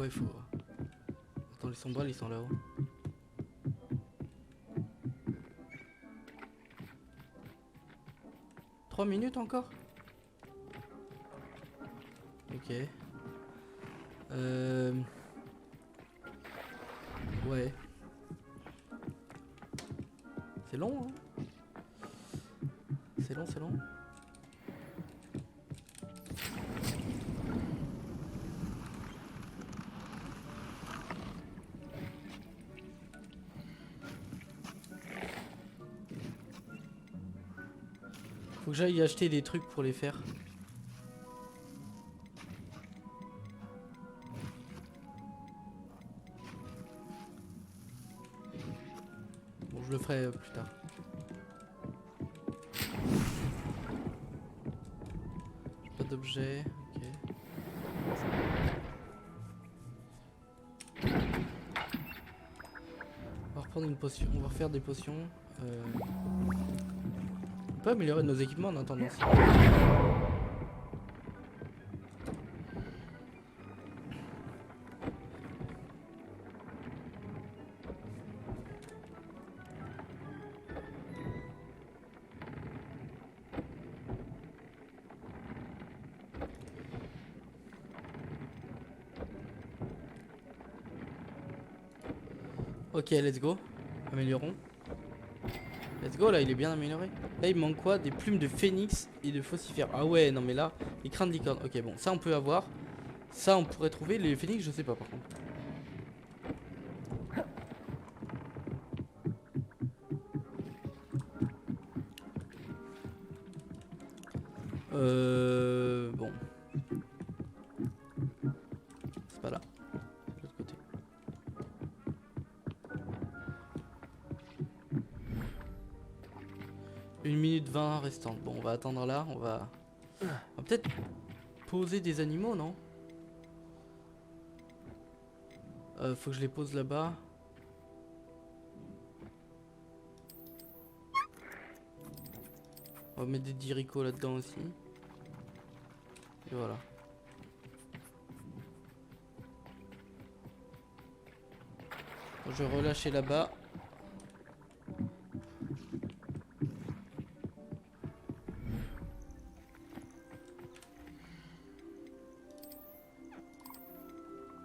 ouais, faut... Attends, les sombrales, ils sont là-haut. Trois minutes encore? Ok. Ouais. C'est long, hein? C'est long, c'est long. Faut que j'aille acheter des trucs pour les faire. Bon, je le ferai plus tard. J'ai pas d'objet. Ok. On va reprendre une potion. On va refaire des potions. On peut améliorer nos équipements en attendant. Ok, let's go. Améliorons. Let's go, là, il est bien amélioré. Là, il me manque quoi? Des plumes de phénix et de faucifère. Ah ouais, non, mais là, les crânes de licorne. Ok, bon, ça, on peut avoir. Ça, on pourrait trouver. Les phénix, je sais pas, par contre. Bon. C'est pas là. C'est de l'autre côté. Une minute 20 restante. Bon, on va attendre là. On va peut-être poser des animaux, non? Faut que je les pose là-bas. On va mettre des diricots là-dedans aussi. Et voilà. Je vais relâcher là-bas.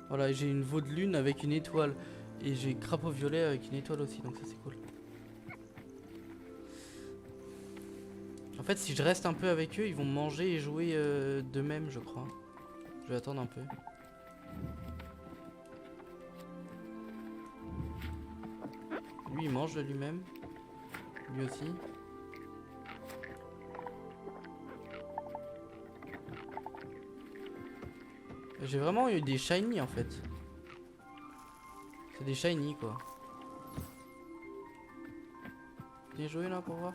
Voilà, j'ai une veau de lune avec une étoile. Et j'ai crapaud violet avec une étoile aussi, donc ça c'est cool. En fait, si je reste un peu avec eux, ils vont manger et jouer d'eux-mêmes, je crois. Je vais attendre un peu. Lui, il mange de lui-même. Lui aussi. J'ai vraiment eu des shiny en fait. C'est des shiny quoi. Bien joué là pour voir.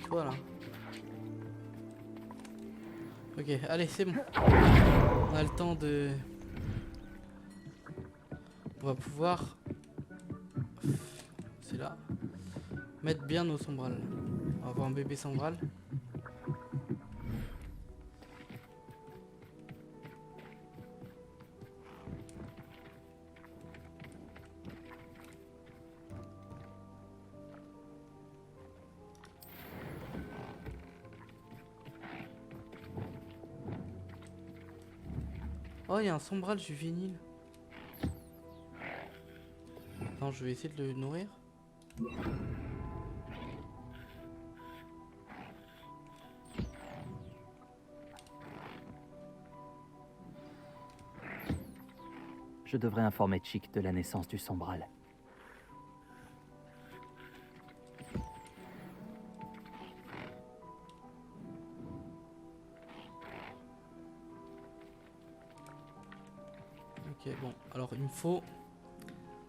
Voilà. Ok, allez, c'est bon. On a le temps de... On va pouvoir... C'est là. Mettre bien nos sombrales. On va avoir un bébé sombral. Oh, il y a un sombral du vinyle. Attends, je vais essayer de le nourrir. Je devrais informer Chick de la naissance du sombral. Ok, bon, alors il me faut...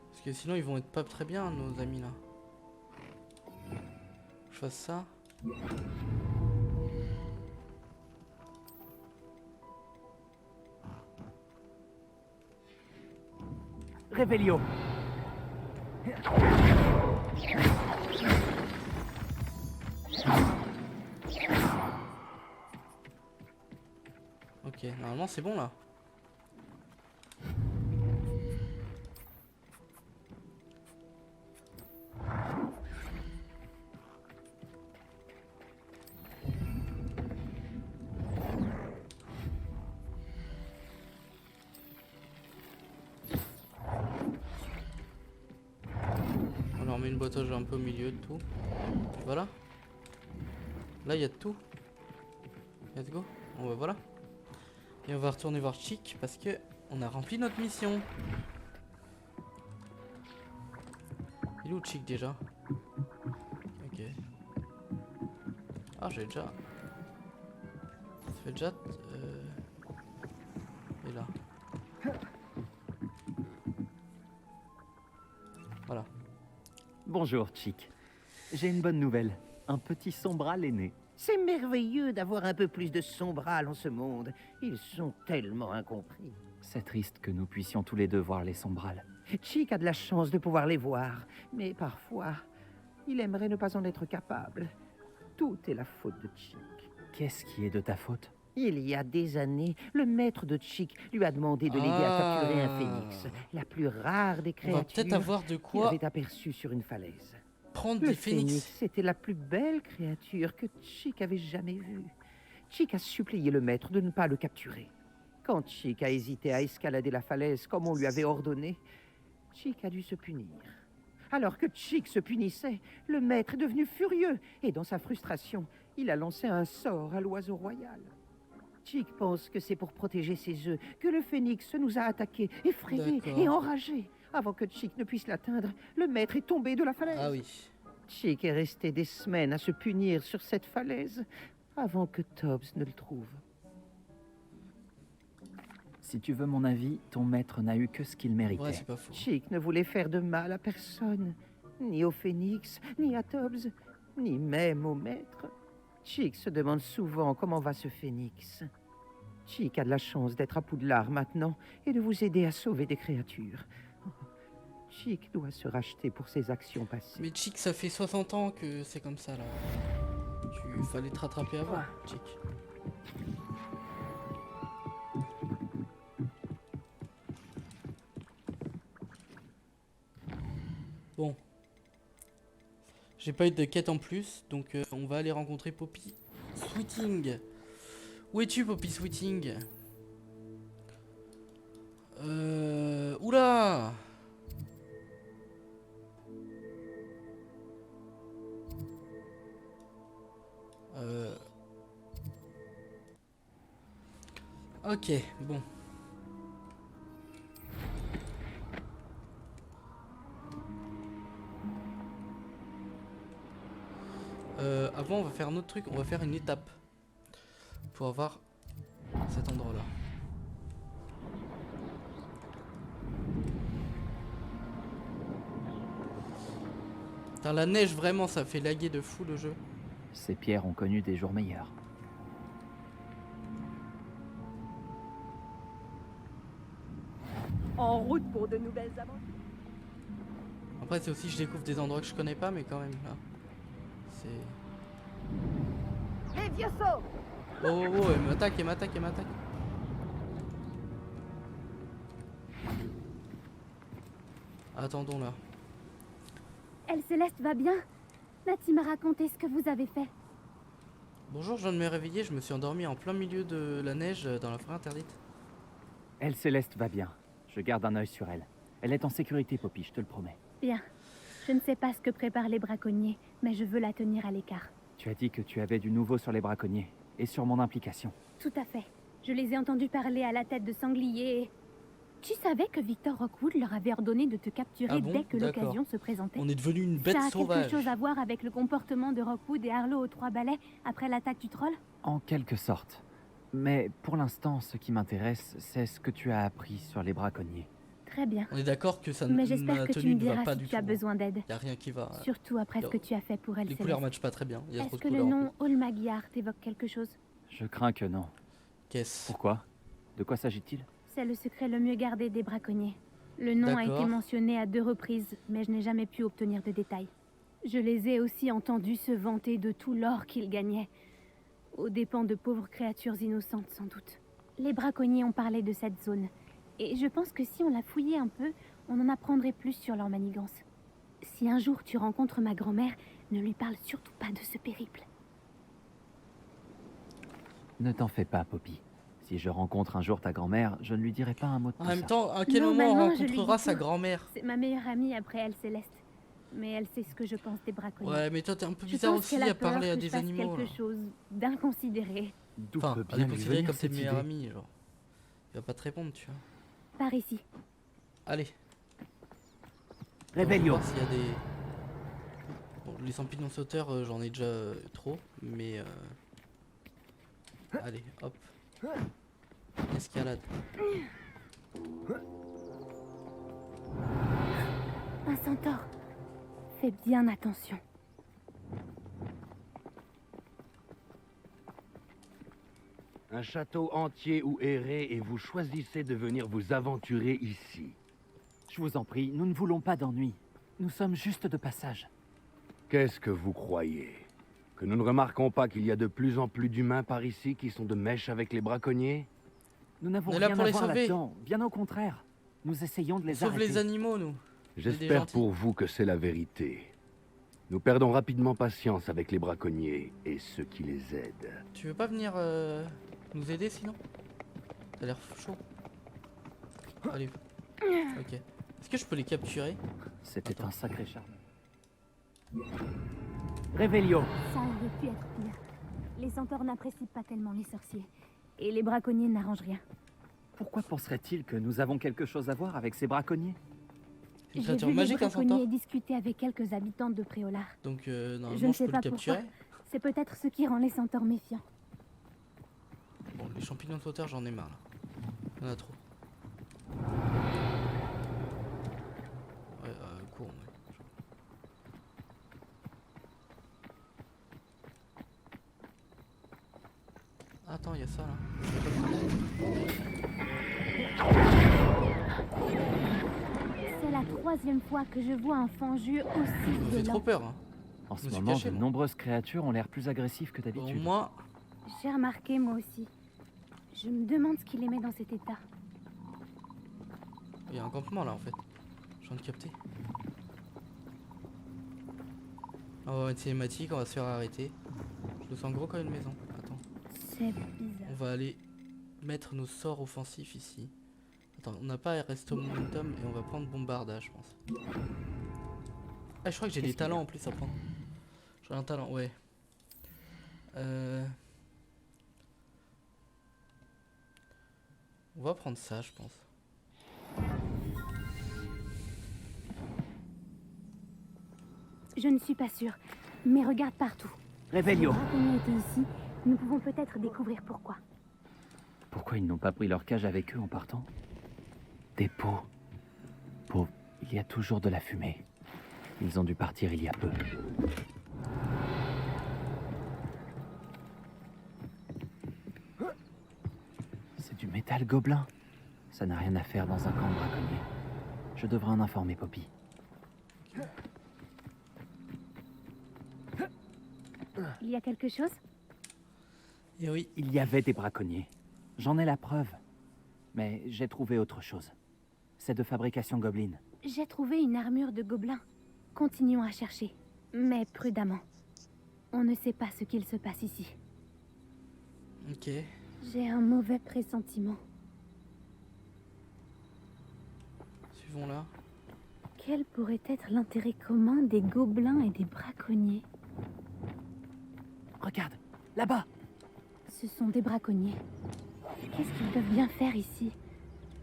Parce que sinon ils vont être pas très bien, nos amis là. Je fasse ça. Réveillon. Ok, normalement c'est bon là. On leur met une boîte à jeux un peu au milieu de tout. Voilà. Là il y a de tout. Let's go. Bon bah voilà. Et on va retourner voir Chick parce que on a rempli notre mission. Il est où Chick déjà? Ok. Ah j'ai déjà. Ça fait déjà. Et là. Voilà. Bonjour, Chick. J'ai une bonne nouvelle. Un petit sombral est né. C'est merveilleux d'avoir un peu plus de sombral en ce monde. Ils sont tellement incompris. C'est triste que nous puissions tous les deux voir les sombrals. Chick a de la chance de pouvoir les voir, mais parfois, il aimerait ne pas en être capable. Tout est la faute de Chick. Qu'est-ce qui est de ta faute? Il y a des années, le maître de Chick lui a demandé de l'aider à capturer un Ah. phénix, la plus rare des On va peut-être créatures avoir de qu'il quoi avait aperçue sur une falaise. prendre Le des phénix. phénix était la plus belle créature que Chick avait jamais vue. Chick a supplié le maître de ne pas le capturer. Quand Chick a hésité à escalader la falaise comme on lui avait ordonné, Chick a dû se punir. Alors que Chick se punissait, le maître est devenu furieux et dans sa frustration, il a lancé un sort à l'oiseau royal. Chick pense que c'est pour protéger ses œufs que le phénix nous a attaqués, effrayés D'accord. et enragés. Avant que Chick ne puisse l'atteindre, le maître est tombé de la falaise. Ah oui. Chick est resté des semaines à se punir sur cette falaise avant que Tobbs ne le trouve. Si tu veux mon avis, ton maître n'a eu que ce qu'il méritait. Ouais, c'est pas faux. Chick ne voulait faire de mal à personne, ni au phénix, ni à Tobbs, ni même au maître. Chick se demande souvent comment va ce phénix. Chick a de la chance d'être à Poudlard maintenant et de vous aider à sauver des créatures. Oh, Chick doit se racheter pour ses actions passées. Mais Chick, ça fait 60 ans que c'est comme ça là. Tu fallait te rattraper avant, Chick. Bon. J'ai pas eu de quête en plus, donc on va aller rencontrer Poppy Sweeting. Où es-tu, Poppy Sweeting? Oula! Ok, bon. Avant, on va faire un autre truc. On va faire une étape pour avoir cet endroit-là. Putain, la neige, vraiment, ça fait laguer de fou le jeu. Ces pierres ont connu des jours meilleurs. En route pour de nouvelles aventures. Après, c'est aussi, je découvre des endroits que je connais pas, mais quand même, là. C'est... Les vieux sauts. Oh, oh, oh, elle m'attaque, elle m'attaque, elle m'attaque. Attendons là. Elle Céleste va bien? Nati m'a raconté ce que vous avez fait. Bonjour, je viens de me réveiller, je me suis endormi en plein milieu de la neige dans la forêt interdite. Elle Céleste va bien. Je garde un œil sur elle. Elle est en sécurité, Poppy, je te le promets. Bien. Je ne sais pas ce que préparent les braconniers, mais je veux la tenir à l'écart. Tu as dit que tu avais du nouveau sur les braconniers et sur mon implication. Tout à fait. Je les ai entendus parler à la tête de sangliers. Tu savais que Victor Rockwood leur avait ordonné de te capturer Ah bon? dès que D'accord. l'occasion se présentait. On est devenu une bête Ça a sauvage. quelque chose à voir avec le comportement de Rockwood et Harlow aux Trois Balais après l'attaque du troll? En quelque sorte. Mais pour l'instant, ce qui m'intéresse, c'est ce que tu as appris sur les braconniers. Très bien. On est d'accord que ça Mais ma j'espère que tu tenue me ne va diras pas si du tu as tout. besoin d'aide. Y a rien qui va. Surtout après ce que tu as fait pour elle, Les Céleste. couleurs matchent pas très bien. Il y a trop Est-ce de que le couleurs. en nom Hall Magyar t'évoque quelque chose? Je crains que non. plus. Qu'est-ce? Pourquoi? De quoi s'agit-il? C'est le secret le mieux gardé des braconniers. Le nom a été D'accord. mentionné à 2 reprises, mais je n'ai jamais pu obtenir de détails. Je les ai aussi entendus se vanter de tout l'or qu'ils gagnaient, aux dépens de pauvres créatures innocentes sans doute. Les braconniers ont parlé de cette zone, et je pense que si on la fouillait un peu, on en apprendrait plus sur leur manigance. Si un jour tu rencontres ma grand-mère, ne lui parle surtout pas de ce périple. Ne t'en fais pas, Poppy. Si je rencontre un jour ta grand-mère, je ne lui dirai pas un mot de En tout même ça. temps, à quel moment on Normalement, je lui rencontrera dis sa tout. grand-mère? C'est ma meilleure amie après elle, Céleste. Mais elle sait ce que je pense des braconniers. Ouais, mais toi t'es un peu Je bizarre pense aussi qu'elle a à peur parler à que je des fasse animaux. quelque Là. chose d'inconsidéré. D'où Enfin, peut à bien les lui considérer venir comme tes cette meilleurs idée? amis, genre. Il va pas te répondre, tu vois. Par ici. Allez. On Réveillon. va voir s'il y a des. Bon, les champignons sauteurs, j'en ai déjà trop, mais. Allez, hop. Escalade. Un centaure. Fais bien attention. Un château entier où errer et vous choisissez de venir vous aventurer ici. Je vous en prie, nous ne voulons pas d'ennui. Nous sommes juste de passage. Qu'est-ce que vous croyez? Que nous ne remarquons pas qu'il y a de plus en plus d'humains par ici qui sont de mèche avec les braconniers? Nous n'avons On est là rien pour à les voir sauver. là-dedans. Bien au contraire. Nous essayons de les Sauve arrêter. les animaux, nous. des J'espère gentils. pour vous que c'est la vérité. Nous perdons rapidement patience avec les braconniers et ceux qui les aident. Tu veux pas venir nous aider sinon? T'as l'air chaud. Allez. Ok. Est-ce que je peux les capturer? C'était Attends. un sacré charme. Réveillon. Ça aurait pu être pire. Les centaures n'apprécient pas tellement les sorciers. Et les braconniers n'arrangent rien. Pourquoi penserait-il que nous avons quelque chose à voir avec ces braconniers? C'est une J'ai créature vu les magique, un centaure. braconniers discuter avec quelques habitants de Préolard. Donc Je normalement ne je sais peux pas le capturer. C'est peut-être ce qui rend les centaures méfiants. Bon, les champignons sauteurs, j'en ai marre là. Il y en a trop. Ouais, cours. Ouais. Attends, il y a ça là. C'est la 3e fois que je vois un fanju aussi Ça me fait trop violent. peur. Hein. En Je ce me suis moment, caché, de moi. nombreuses créatures ont l'air plus agressives que Au d'habitude. moins, J'ai remarqué moi aussi. Je me demande ce qui les met dans cet état. il y a un campement là en fait. Je viens de capter. On va mettre cinématique, on va se faire arrêter. Je le sens gros comme une maison. Attends. C'est bizarre. On va aller mettre nos sorts offensifs ici. Attends, on n'a pas resto momentum et on va prendre bombardage, je pense. Ah, je crois que j'ai des Qu'est-ce qu'il y a talents en plus à prendre. J'ai un talent, ouais. On va prendre ça, je pense. Je ne suis pas sûre, mais regarde partout. Réveillon. Si les braconniers étaient ici, nous pouvons peut-être découvrir pourquoi. Pourquoi ils n'ont pas pris leur cage avec eux en partant? Des pots. Pots, il y a toujours de la fumée. Ils ont dû partir il y a peu. C'est du métal gobelin. Ça n'a rien à faire dans un camp de braconniers. Je devrais en informer Poppy. Il y a quelque chose? Et oui, Il y avait des braconniers. J'en ai la preuve. Mais j'ai trouvé autre chose. C'est de fabrication Goblin. J'ai trouvé une armure de gobelin. Continuons à chercher, mais prudemment. On ne sait pas ce qu'il se passe ici. ok. J'ai un mauvais pressentiment. Suivons là. Quel pourrait être l'intérêt commun des gobelins et des braconniers? Regarde, là-bas. Ce sont des braconniers. Qu'est-ce qu'ils peuvent bien faire ici?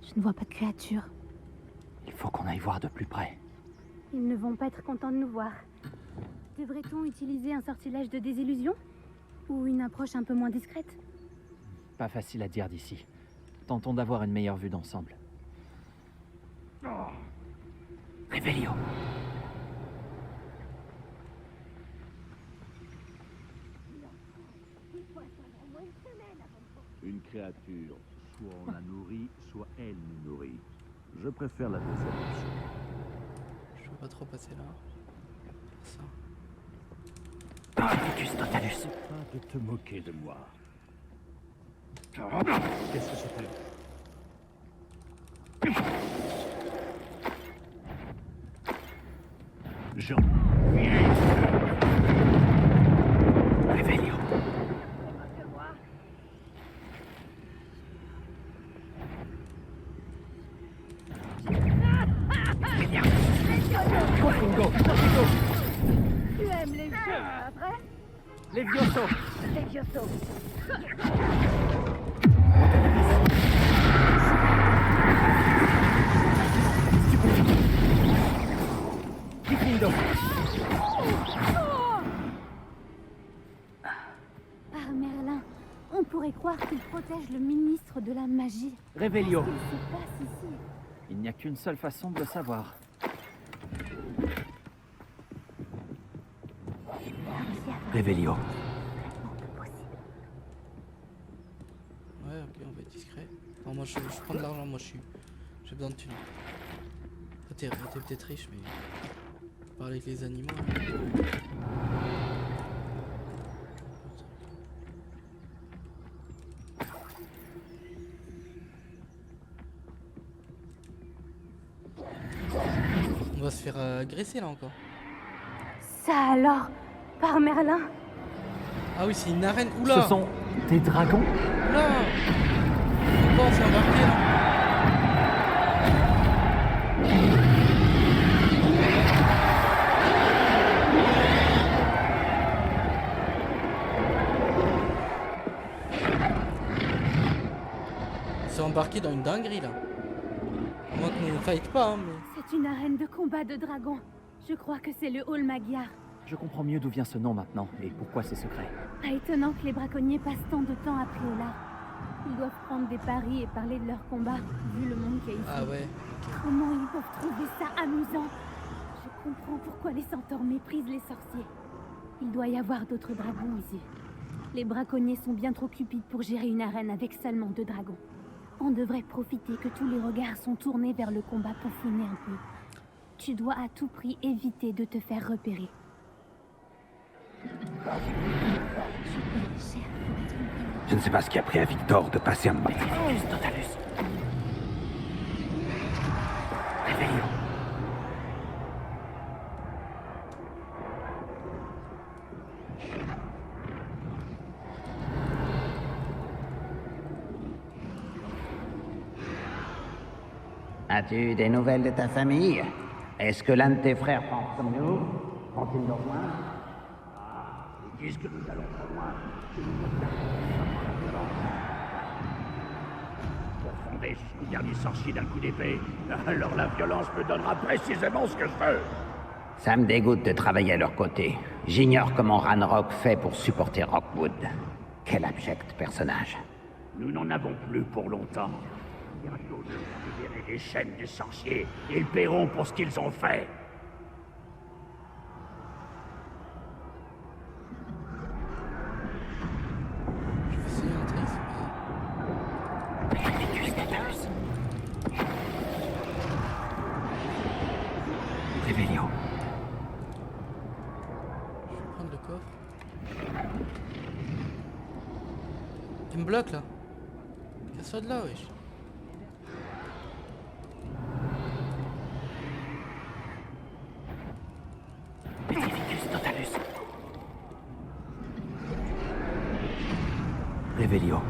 Je ne vois pas de créatures. Il faut qu'on aille voir de plus près. Ils ne vont pas être contents de nous voir. Devrait-on utiliser un sortilège de désillusion? Ou une approche un peu moins discrète? Pas facile à dire d'ici. Tentons d'avoir une meilleure vue d'ensemble. Réveillon. Une créature, soit on la nourrit, soit elle nous nourrit. Je préfère la deuxième option. Je peux pas trop passer là. Ça. Vicus Totalus. Pas de te moquer de moi. Qu'est-ce que c'était? Jean. Réveillon. Tu aimes les vieux, pas vrai? Les Vioso. Les Giotto. Vikindo. Par Merlin, on pourrait croire qu'il protège le ministre de la magie. Réveillon. Qu'est-ce qu'il se passe ici? Il n'y a qu'une seule façon de le savoir. Réveillon. Ouais, ok, on va être discret. Non, moi je prends de l'argent, moi j'ai besoin de thunes. Toi, t'es peut-être riche, mais. Parler avec les animaux. On va se faire agresser là encore. Ça alors? Par Merlin? Ah oui, c'est une arène. Oula! Ce sont des dragons. Oula! Pourquoi on s'est embarqué là? On s'est embarqué dans une dinguerie là. À moins qu'on ne fight pas, hein, mais. C'est une arène de combat de dragons. Je crois que c'est le hall Magyar. Je comprends mieux d'où vient ce nom maintenant et pourquoi c'est secret. Pas étonnant que les braconniers passent tant de temps à Préola. Ils doivent prendre des paris et parler de leur combat, vu le monde qu'il y a ici. Ah ouais. Comment ils peuvent trouver ça amusant? Je comprends pourquoi les centaures méprisent les sorciers. Il doit y avoir d'autres dragons ici. Les braconniers sont bien trop cupides pour gérer une arène avec seulement 2 dragons. On devrait profiter que tous les regards sont tournés vers le combat pour finir un peu. Tu dois à tout prix éviter de te faire repérer. Je ne sais pas ce qui a pris à Victor de passer un moment. Vicus Totalus. Réveillon. As-tu des nouvelles de ta famille? Est-ce que l'un de tes frères pense comme nous? Vont-ils nous rejoindre? Ils disent que nous allons trop loin. Pour fonder jusqu'au dernier sorcier d'un coup d'épée. Alors la violence me donnera précisément ce que je veux. Ça me dégoûte de travailler à leur côté. J'ignore comment Ranrock fait pour supporter Rockwood. Quel abject personnage. Nous n'en avons plus pour longtemps. Bientôt, nous allons libérer les chaînes des sorciers. Ils paieront pour ce qu'ils ont fait. Je vais essayer un trick. Vicus Totalus. Réveillon. Je vais prendre le coffre. Il me bloque là. Casse-toi de là, wesh. Vicus Totalus. Réveillon.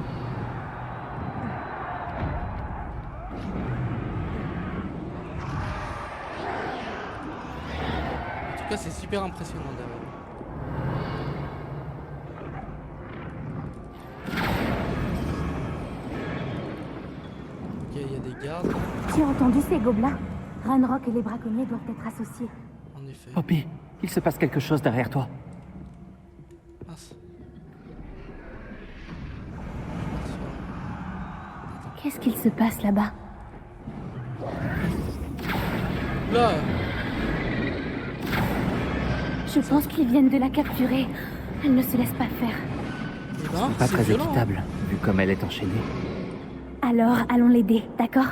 cas, c'est super impressionnant derrière. Ok, il y a des gardes, Tu as entendu ces gobelins? Ranrock et les braconniers doivent être associés. en effet. Poppy, il se passe quelque chose derrière toi. Mince. Qu'est-ce qu'il se passe là-bas? Là, Je pense qu'ils viennent de la capturer. Elle ne se laisse pas faire. eh ben, Pas c'est très violent, hein. équitable, vu comme elle est enchaînée. Alors, allons l'aider, d'accord?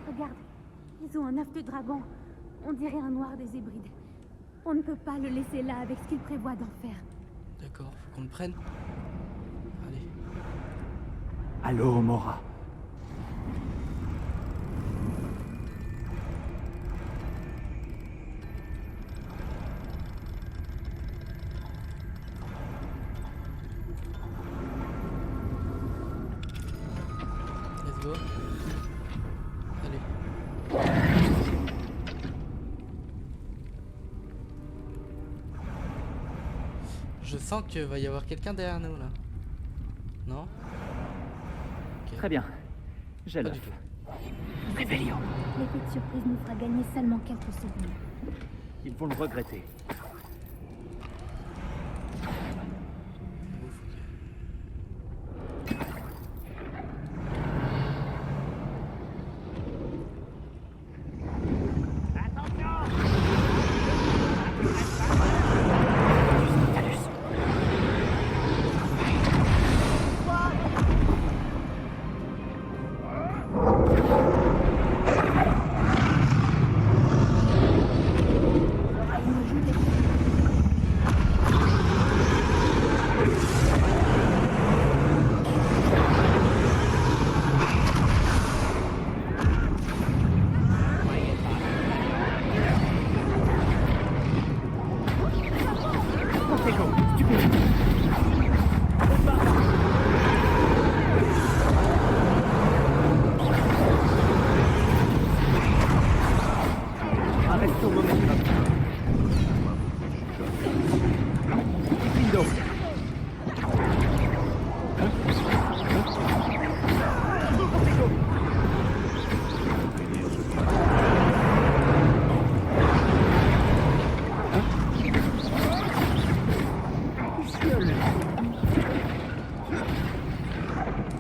Regarde, ils ont un œuf de dragon. On dirait un noir des hybrides. On ne peut pas le laisser là avec ce qu'il prévoit d'en faire. D'accord, faut qu'on le prenne. Allez. Allô, Mora. Let's go. Allez. Je sens qu'il va y avoir quelqu'un derrière nous là. Non? Ok. Très bien. J'ai Pas l'œuf. du tout. Réveillon. L'effet de surprise nous fera gagner seulement quelques secondes. Ils vont le regretter. Ouf, ok.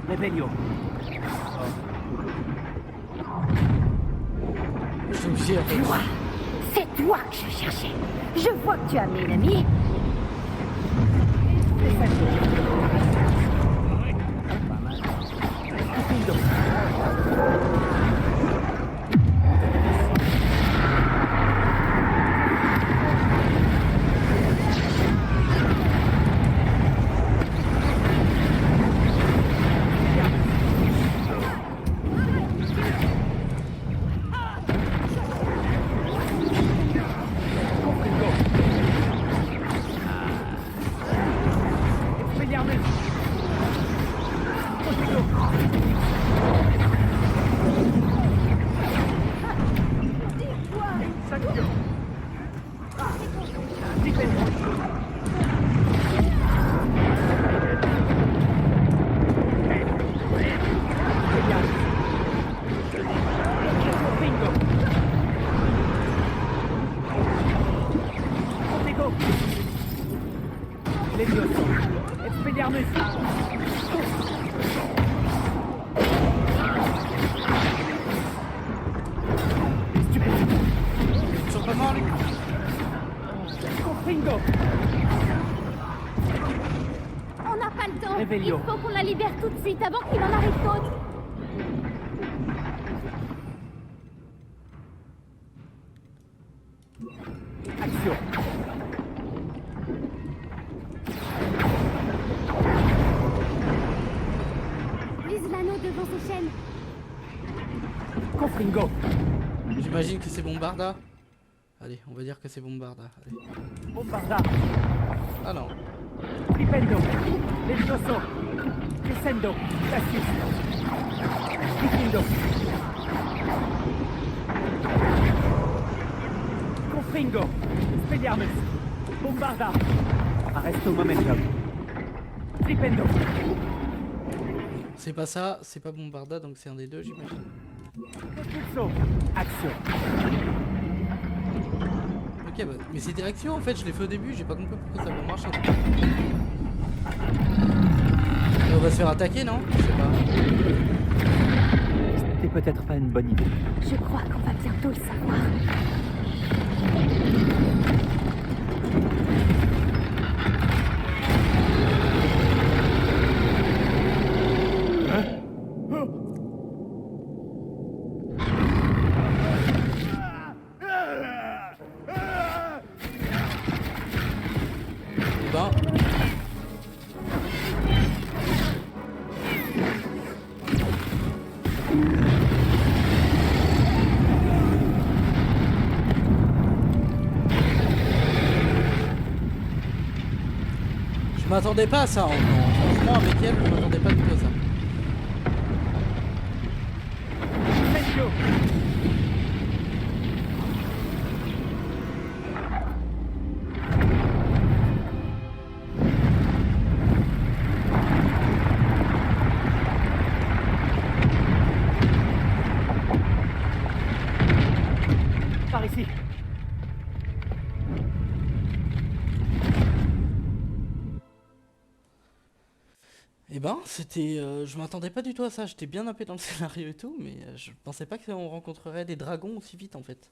Réveillon. Je suis obligé en fait. Toi, c'est toi que je cherchais. Je vois que tu as mis une amie. Toujours pas mort lui? On n'a pas le temps. Réveillon. Il faut qu'on la libère tout de suite avant qu'il en arrive d'autres. Action. Vise l'anneau devant ses chaînes. Confringo. J'imagine que c'est Bombarda. Allez, on va dire que c'est Bombarda. Allez. Bombarda, Ah non. Flipendo, Levioso, Descendo, Cassius, Flipendo, Confringo, Spelliarmus, Bombarda, Arresto Momentum, Flipendo. C'est pas ça, c'est pas Bombarda, donc c'est un des deux, j'imagine. Propulso, Action. Ok, bah, mais c'était action en fait, je l'ai fait au début, j'ai pas compris pourquoi ça va marcher. On va se faire attaquer, non? Je sais pas. C'était peut-être pas une bonne idée. Je crois qu'on va bientôt le savoir. Eh ben. Je m'attendais pas à ça, franchement avec elle, je m'attendais pas du tout à ça. Sergio. Par ici. Eh ben, c'était. Je m'attendais pas du tout à ça, j'étais bien happé dans le scénario et tout, mais je pensais pas qu'on rencontrerait des dragons aussi vite en fait.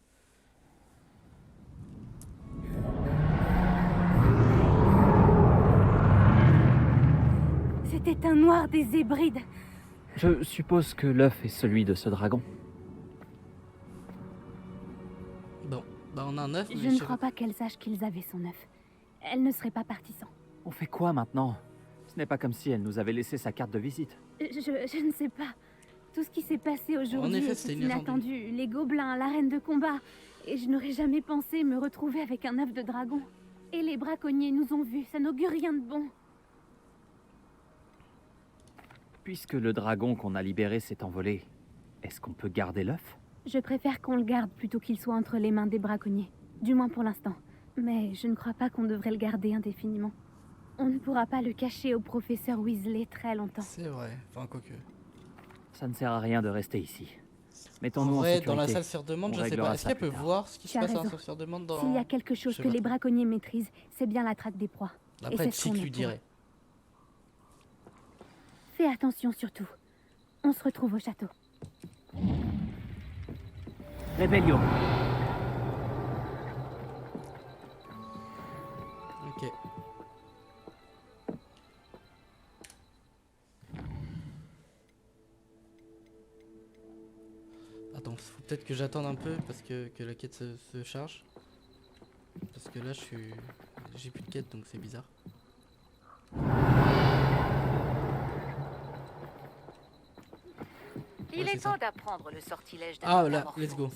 C'était un noir des Hébrides. Je suppose que l'œuf est celui de ce dragon. Bon, bah on a un œuf, mais Je ne crois pas qu'elle sache qu'ils avaient son œuf. Elle ne serait pas partie sans. On fait quoi maintenant? Ce n'est pas comme si elle nous avait laissé sa carte de visite. Je ne sais pas. Tout ce qui s'est passé En aujourd'hui effet, était c'était inattendu. Les gobelins, l'arène de combat. Et je n'aurais jamais pensé me retrouver avec un œuf de dragon. Et les braconniers nous ont vus, ça n'augure rien de bon. Puisque le dragon qu'on a libéré s'est envolé, est-ce qu'on peut garder l'œuf? Je préfère qu'on le garde plutôt qu'il soit entre les mains des braconniers. Du moins pour l'instant. Mais je ne crois pas qu'on devrait le garder indéfiniment. On ne pourra pas le cacher au professeur Weasley très longtemps. C'est vrai, enfin quoique. Ça ne sert à rien de rester ici. En Mettons-nous en vrai, sécurité. dans la salle sur-demande, On je sais réglera pas. Est-ce ça qu'elle plus peut tard. voir ce qui se Tu as passe dans la raison. salle sur-demande dans... S'il y a quelque chose Je sais que pas. les braconniers maîtrisent, c'est bien la traque des proies. Après, Et c'est ce qu'on Chic est lui pour. dirait. Fais attention surtout. On se retrouve au château. Rebellion. Ok. Attends, faut peut-être que j'attende un peu parce que la quête se charge. Parce que là, j'ai plus de quête, donc c'est bizarre. Il Ouais, est c'est ça. temps d'apprendre le sortilège de Ah, la là, métamorphose. let's go.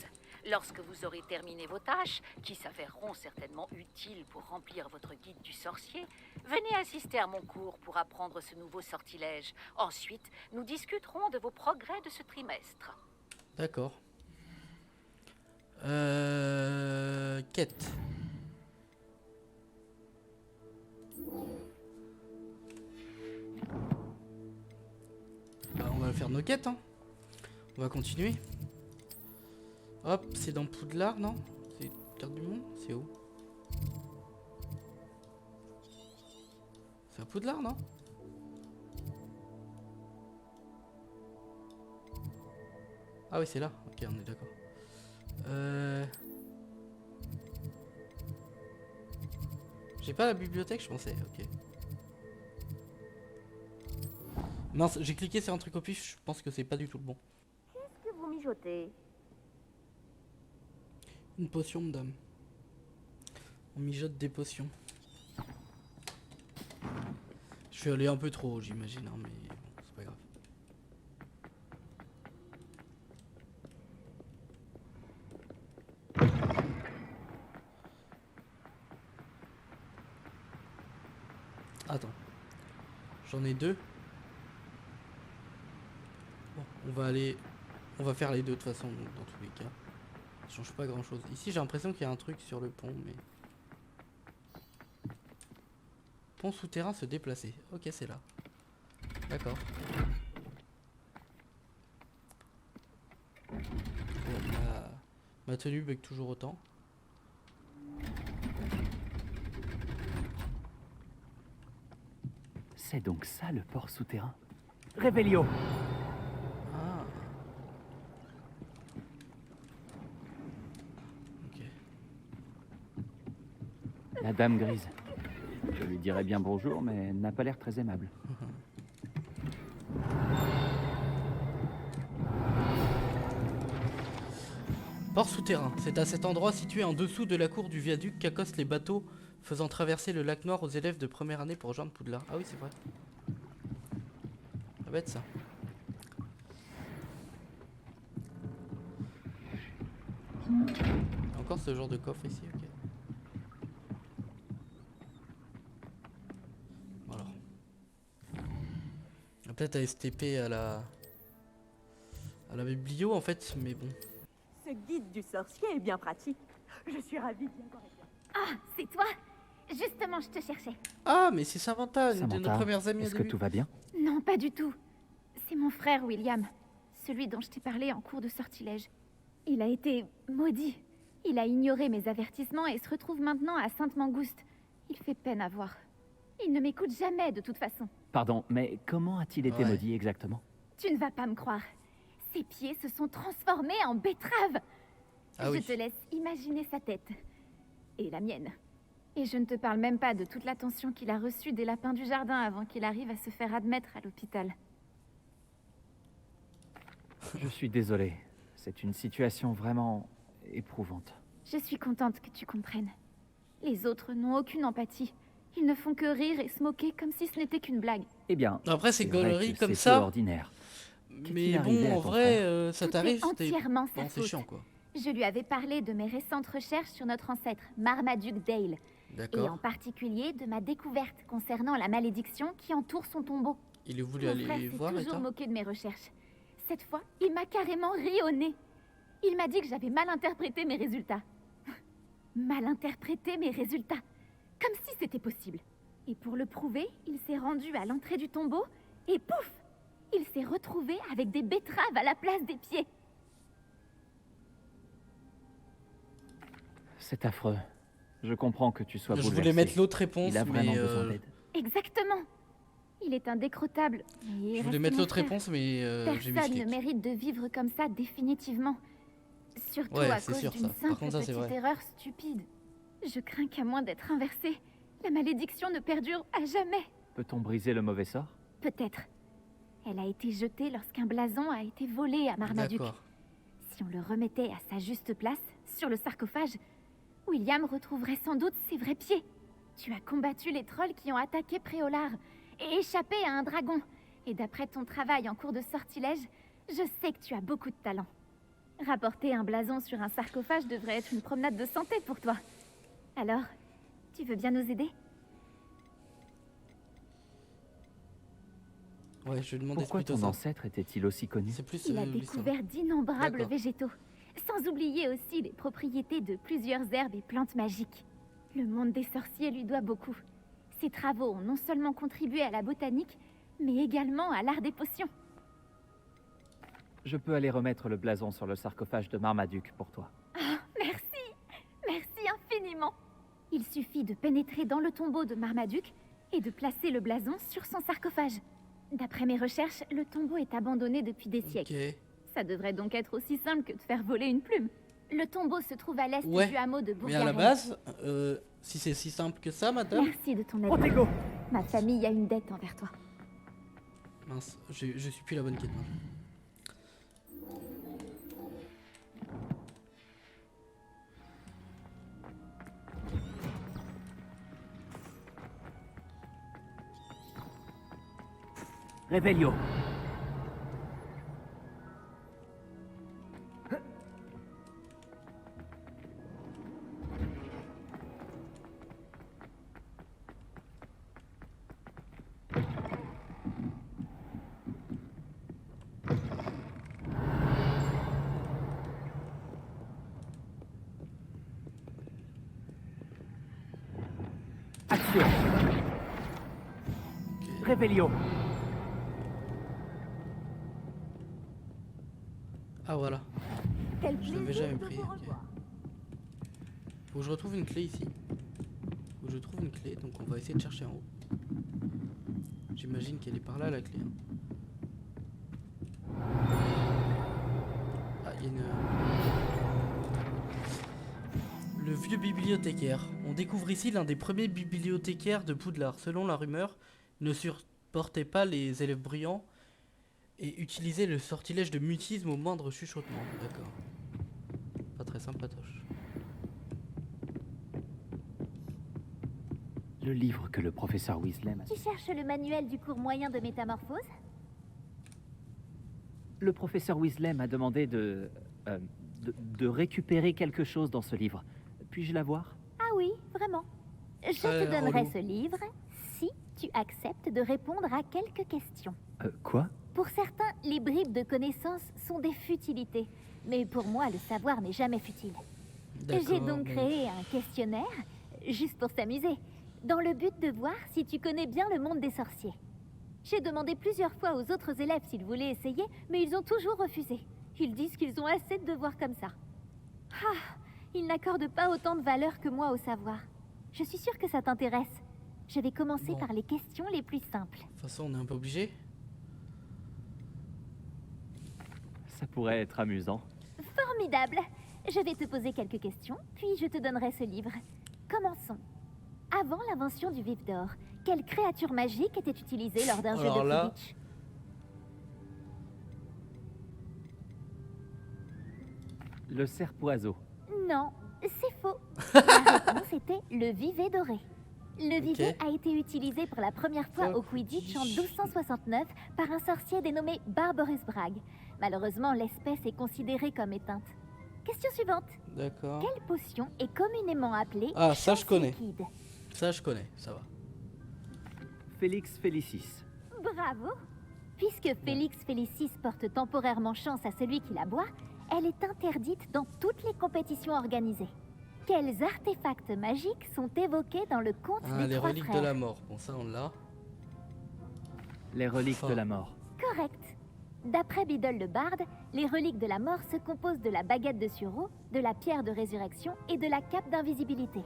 Lorsque vous aurez terminé vos tâches, qui s'avéreront certainement utiles pour remplir votre guide du sorcier, venez assister à mon cours pour apprendre ce nouveau sortilège. Ensuite, nous discuterons de vos progrès de ce trimestre. D'accord. Quête. Bah, on va faire nos quêtes, hein. On va continuer. Hop, c'est dans Poudlard, non? C'est carte du monde? C'est où? C'est à Poudlard, non? Ah oui, c'est là. Ok, on est d'accord. J'ai pas la bibliothèque, je pensais. Ok. Mince, j'ai cliqué sur un truc au pif, je pense que c'est pas du tout le bon. Qu'est-ce que vous mijotez? Une potion, madame. On mijote des potions. Je suis allé un peu trop haut, j'imagine, hein, mais bon, c'est pas grave. Attends. J'en ai 2. Bon, on va faire les deux de toute façon, donc, dans tous les cas. Ça change pas grand chose. Ici, j'ai l'impression qu'il y a un truc sur le pont, mais... Pont souterrain se déplacer. Ok, c'est là. D'accord. Bon, ma tenue bug toujours autant. C'est donc ça le port souterrain. Réveillon. Ah. Ok. La dame grise. Je lui dirais bien bonjour, mais elle n'a pas l'air très aimable. Port souterrain. C'est à cet endroit situé en dessous de la cour du viaduc qu'accostent les bateaux faisant traverser le lac Noir aux élèves de première année pour rejoindre Poudlard. Ah oui, c'est vrai. Ça va être ça. Encore ce genre de coffre ici, ok. Alors. Peut-être à STP à la biblio en fait, mais bon. Ce guide du sorcier est bien pratique. Je suis ravie d'y avoir été. Ah, c'est toi? Justement, je te cherchais. Ah, mais c'est Samantha, une de Samantha, nos premières amies au est-ce que début. tout va bien? Non, pas du tout. C'est mon frère William, celui dont je t'ai parlé en cours de sortilège. Il a été maudit. Il a ignoré mes avertissements et se retrouve maintenant à Sainte-Mangouste. Il fait peine à voir. Il ne m'écoute jamais de toute façon. Pardon, mais comment a-t-il été Ouais. maudit exactement? Tu ne vas pas me croire. Ses pieds se sont transformés en betteraves. Ah Je oui. te laisse imaginer sa tête. Et la mienne. Et je ne te parle même pas de toute l'attention qu'il a reçue des lapins du jardin avant qu'il arrive à se faire admettre à l'hôpital. Je suis désolé. C'est une situation vraiment éprouvante. Je suis contente que tu comprennes. Les autres n'ont aucune empathie. Ils ne font que rire et se moquer comme si ce n'était qu'une blague. Eh bien, Après, c'est vrai gaulerie que comme c'est ça. peu ordinaire. Mais Qu'est-il arrivé bon, à en ton vrai, frère ça Tout t'arrive, est entièrement sa bon, c'est faute. chiant quoi. Je lui avais parlé de mes récentes recherches sur notre ancêtre, Marmaduke Dale. Et en D'accord. particulier de ma découverte concernant la malédiction qui entoure son tombeau. Il est voulu Mon frère aller s'est voir et toujours toi. moqué de mes recherches. Cette fois, il m'a carrément ri au nez. Il m'a dit que j'avais mal interprété mes résultats. Mal interprété mes résultats. Comme si c'était possible. Et pour le prouver, il s'est rendu à l'entrée du tombeau et pouf! Il s'est retrouvé avec des betteraves à la place des pieds. C'est affreux. Je comprends que tu sois Je bouleversé. voulais mettre l'autre réponse, Il a vraiment mais besoin d'aide. Exactement. Il est indécrottable. Mais il je voulais reste mettre mon l'autre frère. réponse, mais j'ai mis Personne ne clic. mérite de vivre comme ça définitivement. Surtout Ouais, à c'est cause sûr, d'une ça. Par simple contre, ça, c'est petite vrai. erreur stupide. Je crains qu'à moins d'être inversée, la malédiction ne perdure à jamais. Peut-on briser le mauvais sort? Peut-être. Elle a été jetée lorsqu'un blason a été volé à Marmaduke. D'accord. Si on le remettait à sa juste place, sur le sarcophage, William retrouverait sans doute ses vrais pieds. Tu as combattu les trolls qui ont attaqué Préolard et échappé à un dragon. Et d'après ton travail en cours de sortilège, je sais que tu as beaucoup de talent. Rapporter un blason sur un sarcophage devrait être une promenade de santé pour toi. Alors, tu veux bien nous aider? Ouais, je lui demandais Pourquoi plutôt ton ça. ancêtre était-il aussi connu? C'est plus Il a l'histoire. découvert d'innombrables D'accord. végétaux, sans oublier aussi les propriétés de plusieurs herbes et plantes magiques. Le monde des sorciers lui doit beaucoup. Ses travaux ont non seulement contribué à la botanique, mais également à l'art des potions. Je peux aller remettre le blason sur le sarcophage de Marmaduke pour toi. Ah, merci! Merci infiniment! Il suffit de pénétrer dans le tombeau de Marmaduke et de placer le blason sur son sarcophage. D'après mes recherches, le tombeau est abandonné depuis des siècles. Ok. Ça devrait donc être aussi simple que de faire voler une plume. Le tombeau se trouve à l'est Ouais, du hameau de Mais à la Bourgaret. base, si c'est si simple que ça, madame. Merci de ton aide. Protego. Ma famille a une dette envers toi. Mince, je suis plus la bonne quête. moi. Réveillon. sûr. Réveillon. Ah voilà. Quel Je l'avais plaisir jamais de pris. vous Ok. revoir. Faut que je retrouve une clé ici. Faut que je trouve une clé, donc on va essayer de chercher en haut. J'imagine qu'elle est par là la clé. Hein. Ah, il y a une... Le vieux bibliothécaire. On découvre ici l'un des premiers bibliothécaires de Poudlard. Selon la rumeur, il ne supportait pas les élèves brillants et utilisait le sortilège de mutisme au moindre chuchotement. D'accord. Pas très sympatoche. Le livre que le professeur Weasley m'a... Tu cherches le manuel du cours moyen de métamorphose? Le professeur Weasley m'a demandé de récupérer quelque chose dans ce livre. Puis-je l'avoir? Ah oui, vraiment. Je te donnerai relou. ce livre si tu acceptes de répondre à quelques questions. Quoi? Pour certains, les bribes de connaissances sont des futilités. Mais pour moi, le savoir n'est jamais futile. J'ai D'accord, donc bon. créé un questionnaire, juste pour s'amuser, dans le but de voir si tu connais bien le monde des sorciers. J'ai demandé plusieurs fois aux autres élèves s'ils voulaient essayer, mais ils ont toujours refusé. Ils disent qu'ils ont assez de devoirs comme ça. Ah, ils n'accordent pas autant de valeur que moi au savoir. Je suis sûre que ça t'intéresse. Je vais commencer Bon. par les questions les plus simples. De toute façon, on est un peu obligé. Ça pourrait être amusant. Formidable. Je vais te poser quelques questions, puis je te donnerai ce livre. Commençons. Avant l'invention du vif d'or, quelle créature magique était utilisée lors d'un jeu Alors de là- Quidditch? Le cerf-oiseau. Non, c'est faux. La réponse était le vivet doré. Le vivet a été utilisé pour la première fois au Quidditch en 1269 par un sorcier dénommé Barbarus Bragg. Malheureusement, l'espèce est considérée comme éteinte. Question suivante. D'accord. Quelle potion est communément appelée Ah, ça, je chance connais. liquide? Ça, je connais, ça va. Félix Félicis. Bravo. Puisque Félix Félicis porte temporairement chance à celui qui la boit, elle est interdite dans toutes les compétitions organisées. Quels artefacts magiques sont évoqués dans le conte Ah, des les trois reliques de frères? la mort. Bon, ça, on l'a. Les reliques Oh. de la mort. Correct. D'après Biddle le Barde, les reliques de la mort se composent de la baguette de sureau, de la pierre de résurrection et de la cape d'invisibilité.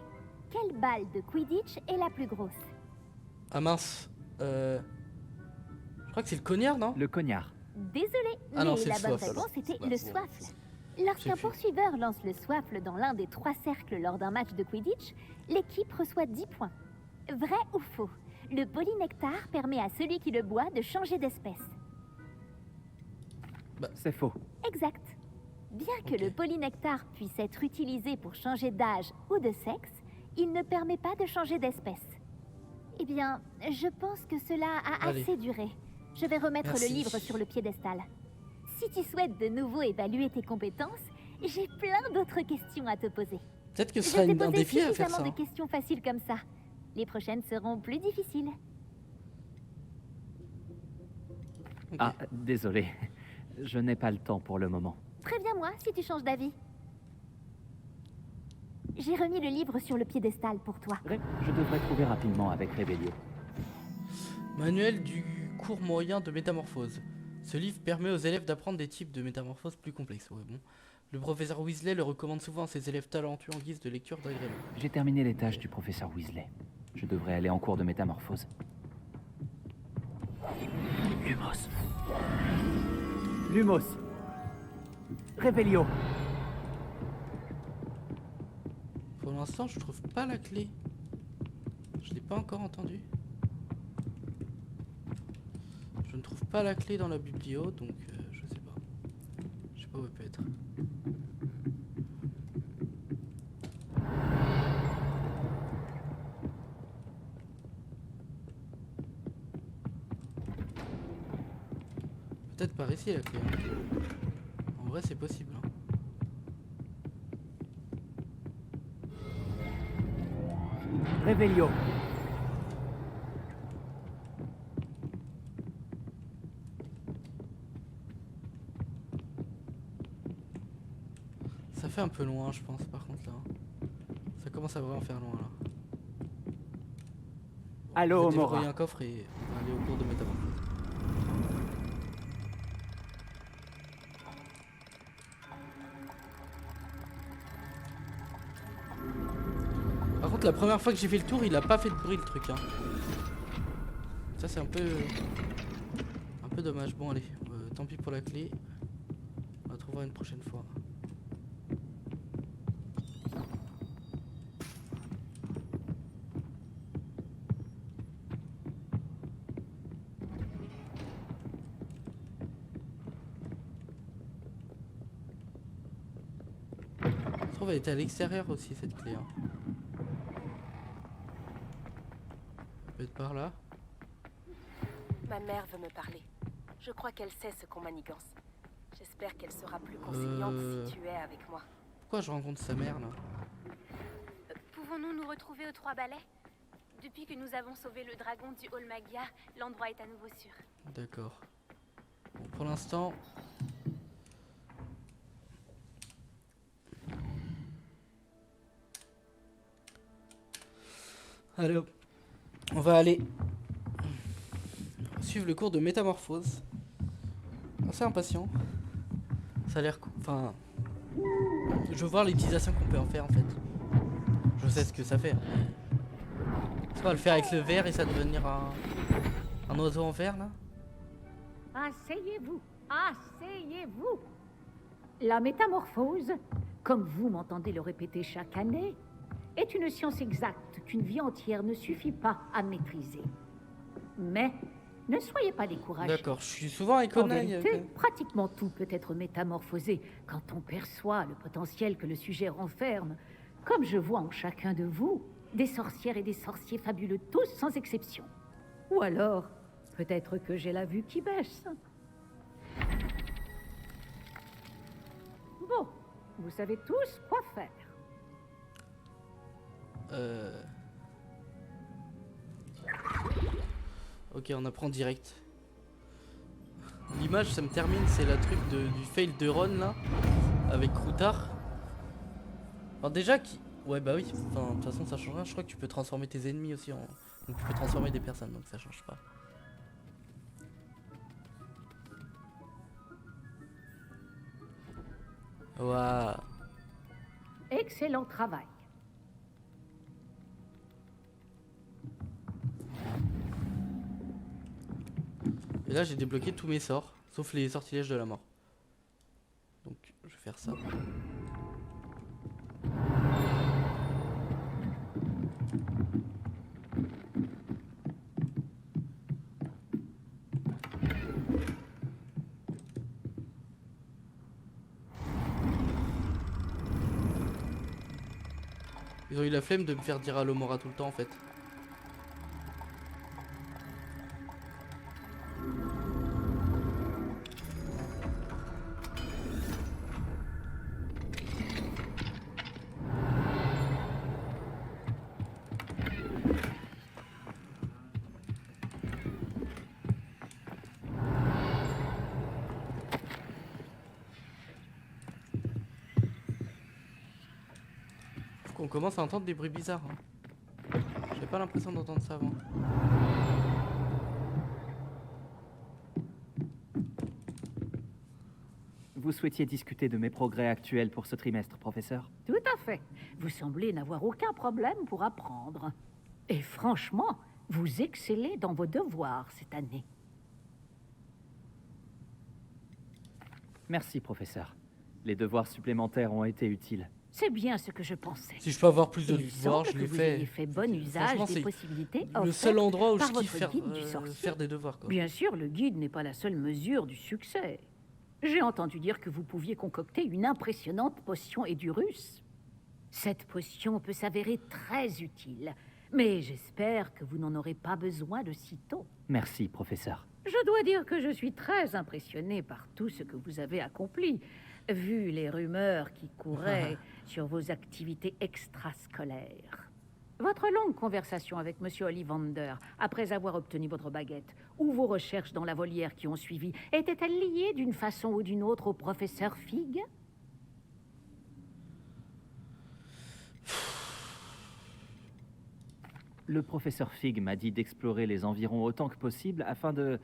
Quelle balle de Quidditch est la plus grosse? Ah mince. Je crois que c'est le cognard, non? Mm. Le cognard. Désolé, Ah non, mais c'est la le bonne soifle, alors. réponse était Bah, le bon. soifle. Lorsqu'un plus. poursuiveur lance le soifle dans l'un des 3 cercles lors d'un match de Quidditch, l'équipe reçoit 10 points. Vrai ou faux? Le polynectar permet à celui qui le boit de changer d'espèce. C'est faux. Exact. Bien que Ok. le polynectar puisse être utilisé pour changer d'âge ou de sexe, il ne permet pas de changer d'espèce. Eh bien, je pense que cela a Allez. assez duré. Je vais remettre Merci. le livre sur le piédestal. Si tu souhaites de nouveau évaluer tes compétences, j'ai plein d'autres questions à te poser. Peut-être que ce Je sera t'ai un posé défi à faire suffisamment ça. de hein. questions faciles comme ça. Les prochaines seront plus difficiles. Ok. Ah, désolé. Je n'ai pas le temps pour le moment. Préviens-moi si tu changes d'avis. J'ai remis le livre sur le piédestal pour toi. Je devrais trouver rapidement avec Rébellion. Manuel du cours moyen de métamorphose. Ce livre permet aux élèves d'apprendre des types de métamorphoses plus complexes. Ouais, bon. Le professeur Weasley le recommande souvent à ses élèves talentueux en guise de lecture d'agrément. J'ai terminé les tâches du professeur Weasley. Je devrais aller en cours de métamorphose. Lumos. Lumos. Rébellion. Pour l'instant, je trouve pas la clé. Je l'ai pas encore entendu. Je ne trouve pas la clé dans la biblio, donc je sais pas. Je sais pas où elle peut être. Peut-être par ici la clé. hein. En vrai, c'est possible. hein. Rébellion. Ça fait un peu loin, je pense, par contre là. Ça commence à vraiment faire loin là. Allô, Je vais Mora. déverrouiller un coffre et aller au cours de métamorphose. Par contre, la première fois que j'ai fait le tour, il a pas fait de bruit le truc. Hein. Ça, c'est un peu dommage. Bon, allez, tant pis pour la clé. On la trouvera une prochaine fois. Je trouve elle était à l'extérieur aussi cette clé. Hein. Peut-être par là. Ma mère veut me parler. Je crois qu'elle sait ce qu'on manigance. J'espère qu'elle sera plus conciliante si tu es avec moi. Pourquoi je rencontre sa mère là? Pouvons-nous nous retrouver aux Trois Balais? Depuis que nous avons sauvé le dragon du Hall Magia, l'endroit est à nouveau sûr. D'accord. Bon, pour l'instant... Allez, on va aller suivre le cours de métamorphose. Assez impatient. Ça a l'air... Enfin... Je veux voir l'utilisation qu'on peut en faire en fait. Je sais ce que ça fait. On va le faire avec le verre et ça devenir un oiseau en verre là. Asseyez-vous, asseyez-vous. La métamorphose, comme vous m'entendez le répéter chaque année, est une science exacte qu'une vie entière ne suffit pas à maîtriser. Mais ne soyez pas découragés. D'accord, je suis souvent avec En Onaï. vérité, pratiquement tout peut être métamorphosé quand on perçoit le potentiel que le sujet renferme. Comme je vois en chacun de vous, des sorcières et des sorciers fabuleux, tous sans exception. Ou alors, peut-être que j'ai la vue qui baisse. Bon, vous savez tous quoi faire. Ok, on apprend direct. L'image, ça me termine, c'est la truc du fail de Ron là, avec Croutard. Alors déjà, ouais bah oui, enfin, de toute façon ça change rien, je crois que tu peux transformer tes ennemis aussi en... Donc tu peux transformer des personnes, donc ça change pas. Waouh. Excellent travail. Et là j'ai débloqué tous mes sorts, sauf les sortilèges de la mort. Donc je vais faire ça. Ils ont eu la flemme de me faire dire Allo Mora tout le temps en fait. On commence à entendre des bruits bizarres. Hein. J'avais pas l'impression d'entendre ça avant. Vous souhaitiez discuter de mes progrès actuels pour ce trimestre, professeur? Tout à fait. Vous semblez n'avoir aucun problème pour apprendre. Et franchement, vous excellez dans vos devoirs cette année. Merci, professeur. Les devoirs supplémentaires ont été utiles. C'est bien ce que je pensais. Si je peux avoir plus de Il devoirs, semble je que l'ai vous fait. ayez fait bon usage Franchement, des c'est possibilités le seul offertes endroit où par je votre kiffe guide du sorcier. faire des devoirs. Quoi. Bien sûr, le guide n'est pas la seule mesure du succès. J'ai entendu dire que vous pouviez concocter une impressionnante potion Edurus. Cette potion peut s'avérer très utile, mais j'espère que vous n'en aurez pas besoin de sitôt. Merci, professeur. Je dois dire que je suis très impressionnée par tout ce que vous avez accompli, vu les rumeurs qui couraient sur vos activités extrascolaires. Votre longue conversation avec Monsieur Ollivander, après avoir obtenu votre baguette, ou vos recherches dans la volière qui ont suivi, étaient-elles liées d'une façon ou d'une autre au professeur Fig? Le professeur Fig m'a dit d'explorer les environs autant que possible afin de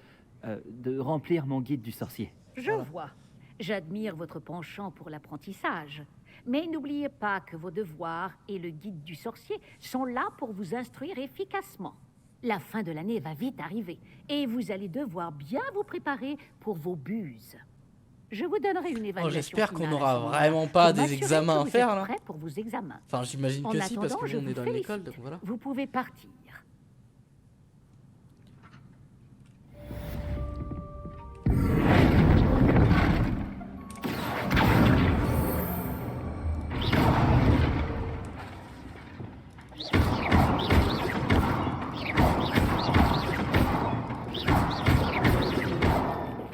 remplir mon guide du sorcier. Je vois. J'admire votre penchant pour l'apprentissage. Mais n'oubliez pas que vos devoirs et le guide du sorcier sont là pour vous instruire efficacement. La fin de l'année va vite arriver et vous allez devoir bien vous préparer pour vos buses. Je vous donnerai une évaluation. J'espère qu'on finale à n'aura ce moment-là vraiment pas pour des m'assurer examens que à vous faire êtes là. prêts pour vos examens. Enfin, j'imagine En que si, parce attendant, que je nous on est vous dans l'école, félicite. donc voilà. Vous pouvez partir.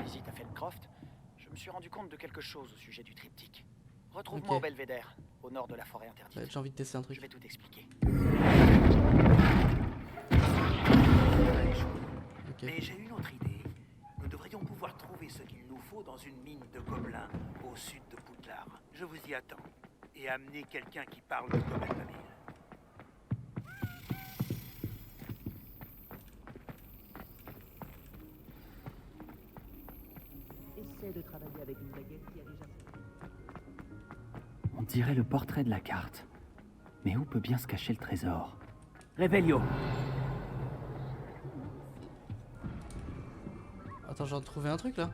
Visite à Feldcroft, je me suis rendu compte de quelque chose au sujet du triptyque. Retrouve-moi au Belvédère, au nord de la forêt interdite. Ouais, j'ai envie de tester un truc. Je vais tout expliquer. Ok. Mais j'ai une autre idée. Nous devrions pouvoir trouver ce qu'il nous faut dans une mine de gobelins au sud de Poudlard. Je vous y attends. Et amenez quelqu'un qui parle le domaine de l'île. Essaie de travailler avec une baguette qui a déjà... On dirait le portrait de la carte. Mais où peut bien se cacher le trésor? Réveillon. Attends, j'ai retrouvé un truc là.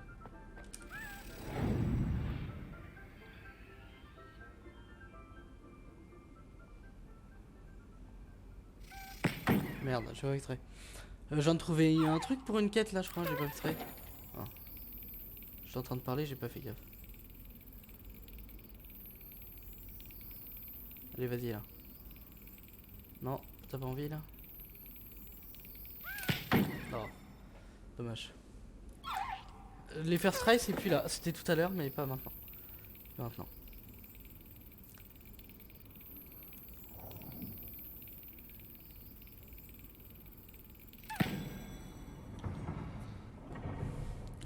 Merde, j'ai pas extrait. Je viens de trouver un truc pour une quête là, je crois, j'ai pas extrait. Ah. Je suis en train de parler, j'ai pas fait gaffe. Allez, vas-y là. Non, t'as pas envie là? Oh, dommage. Les first try c'est plus là, c'était tout à l'heure mais pas maintenant. Pas maintenant.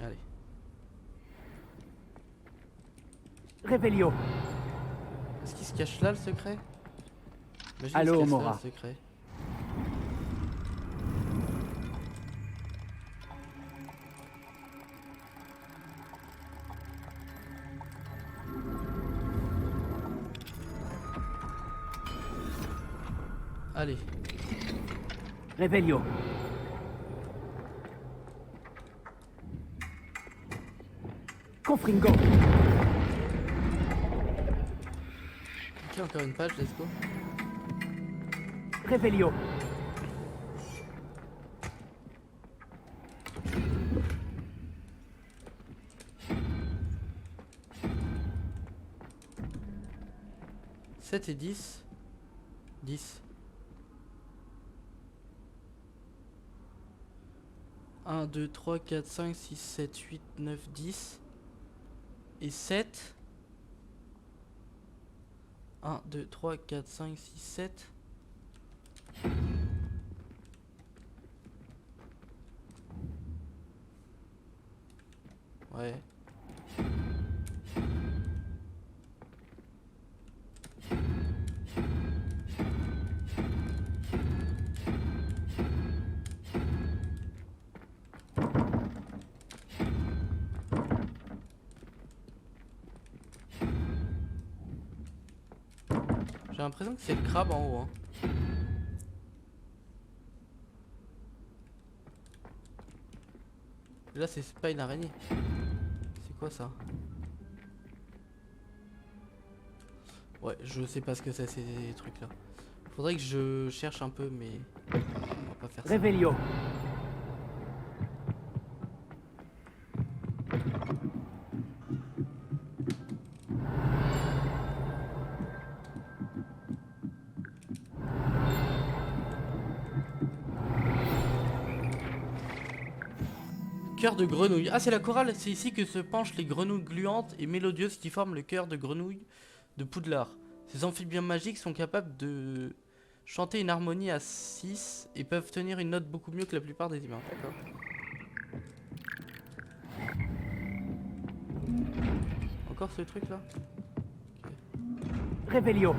Allez. Réveillon. Est-ce qu'il se cache là le secret? Imagine, Allô, il se cache là, Mora. le secret. Allez. Réveillon. Confringo. Ok, encore une page, let's go. Réveillon. « 7 et 10. 10. 1, 2, 3, 4, 5, 6, 7, 8, 9, 10. Et 7. 1, 2, 3, 4, 5, 6, 7. Ouais. J'ai l'impression que c'est le crabe en haut. Hein. Là, c'est pas une araignée. C'est quoi ça? Ouais, je sais pas ce que c'est ces trucs là. Faudrait que je cherche un peu, mais on va pas faire ça. Réveillon. Cœur de grenouille. Ah, c'est la chorale. C'est ici que se penchent les grenouilles gluantes et mélodieuses qui forment le cœur de grenouille de Poudlard. Ces amphibiens magiques sont capables de chanter une harmonie à 6 et peuvent tenir une note beaucoup mieux que la plupart des humains. D'accord. Encore ce truc là. Réveillon.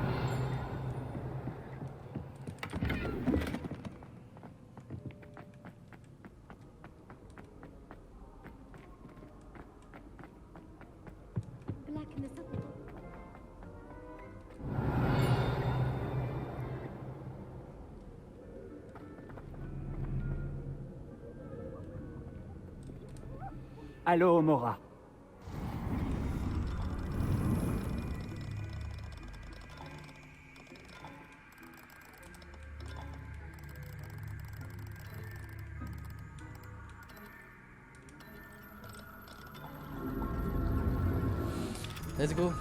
Allô, Mora. Let's go.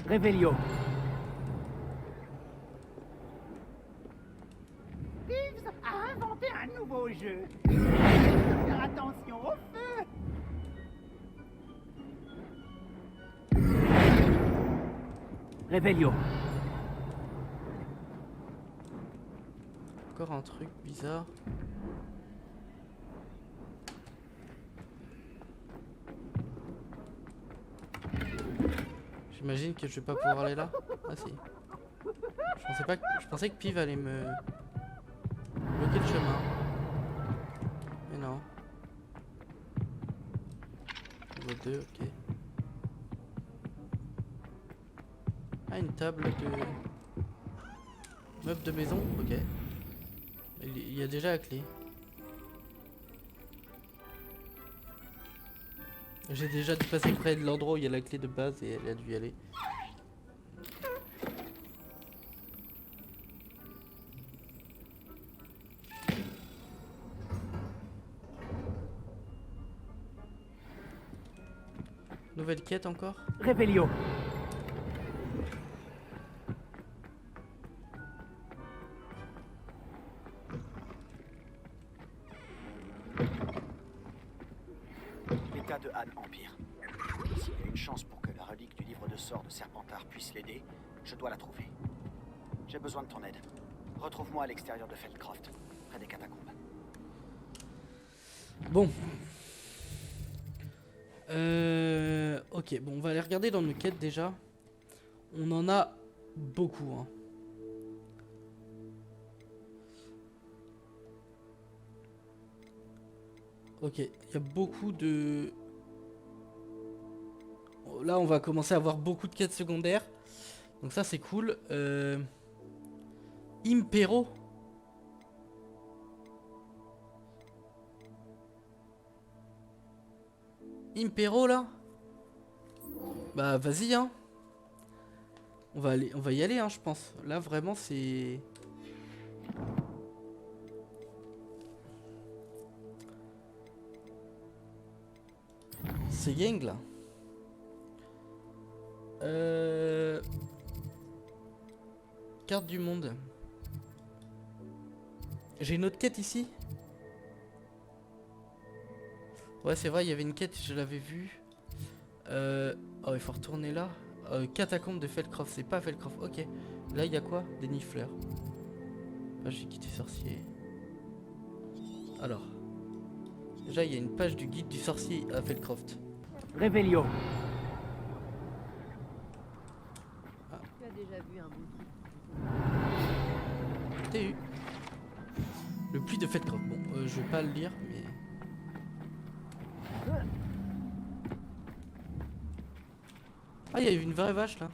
Réveillon. Thieves a inventé un nouveau jeu. Faire attention au feu. Réveillon. Encore un truc bizarre. J'imagine que je vais pas pouvoir aller là. Ah si. Je pensais que Piv allait me bloquer le chemin. Mais non. Niveau 2, ok. Ah, une table de meuble de maison, ok. Il y a déjà la clé. J'ai déjà dû passer près de l'endroit où il y a la clé de base et elle a dû y aller. Nouvelle quête encore? Réveillon. L'état de Anne empire. S'il y a une chance pour que la relique du livre de sorts de Serpentard puisse l'aider, je dois la trouver. J'ai besoin de ton aide. Retrouve-moi à l'extérieur de Feldcroft, près des catacombes. Bon. Ok, bon, on va aller regarder dans nos quêtes déjà. On en a beaucoup, hein. Ok, il y a beaucoup de... Là, on va commencer à avoir beaucoup de quêtes secondaires. Donc ça, c'est cool. Impero. Impero, là. Bah, vas-y, hein. On va y aller, hein, je pense. Là, vraiment, c'est... C'est gang là. Carte du monde. J'ai une autre quête ici. Ouais, c'est vrai, il y avait une quête, je l'avais vue. Oh, il faut retourner là. Catacombe de Feldcroft, c'est pas Feldcroft. Ok. Là, il y a quoi? Des nifleurs. Page du guide du sorcier. Alors. Déjà, il y a une page du guide du sorcier à Feldcroft. Réveillon. Ah. Tu as déjà vu un bouquet. T'es eu. Le puits de Feldcroft. Bon, je vais pas le lire, mais... Ah, il y avait une vraie vache là.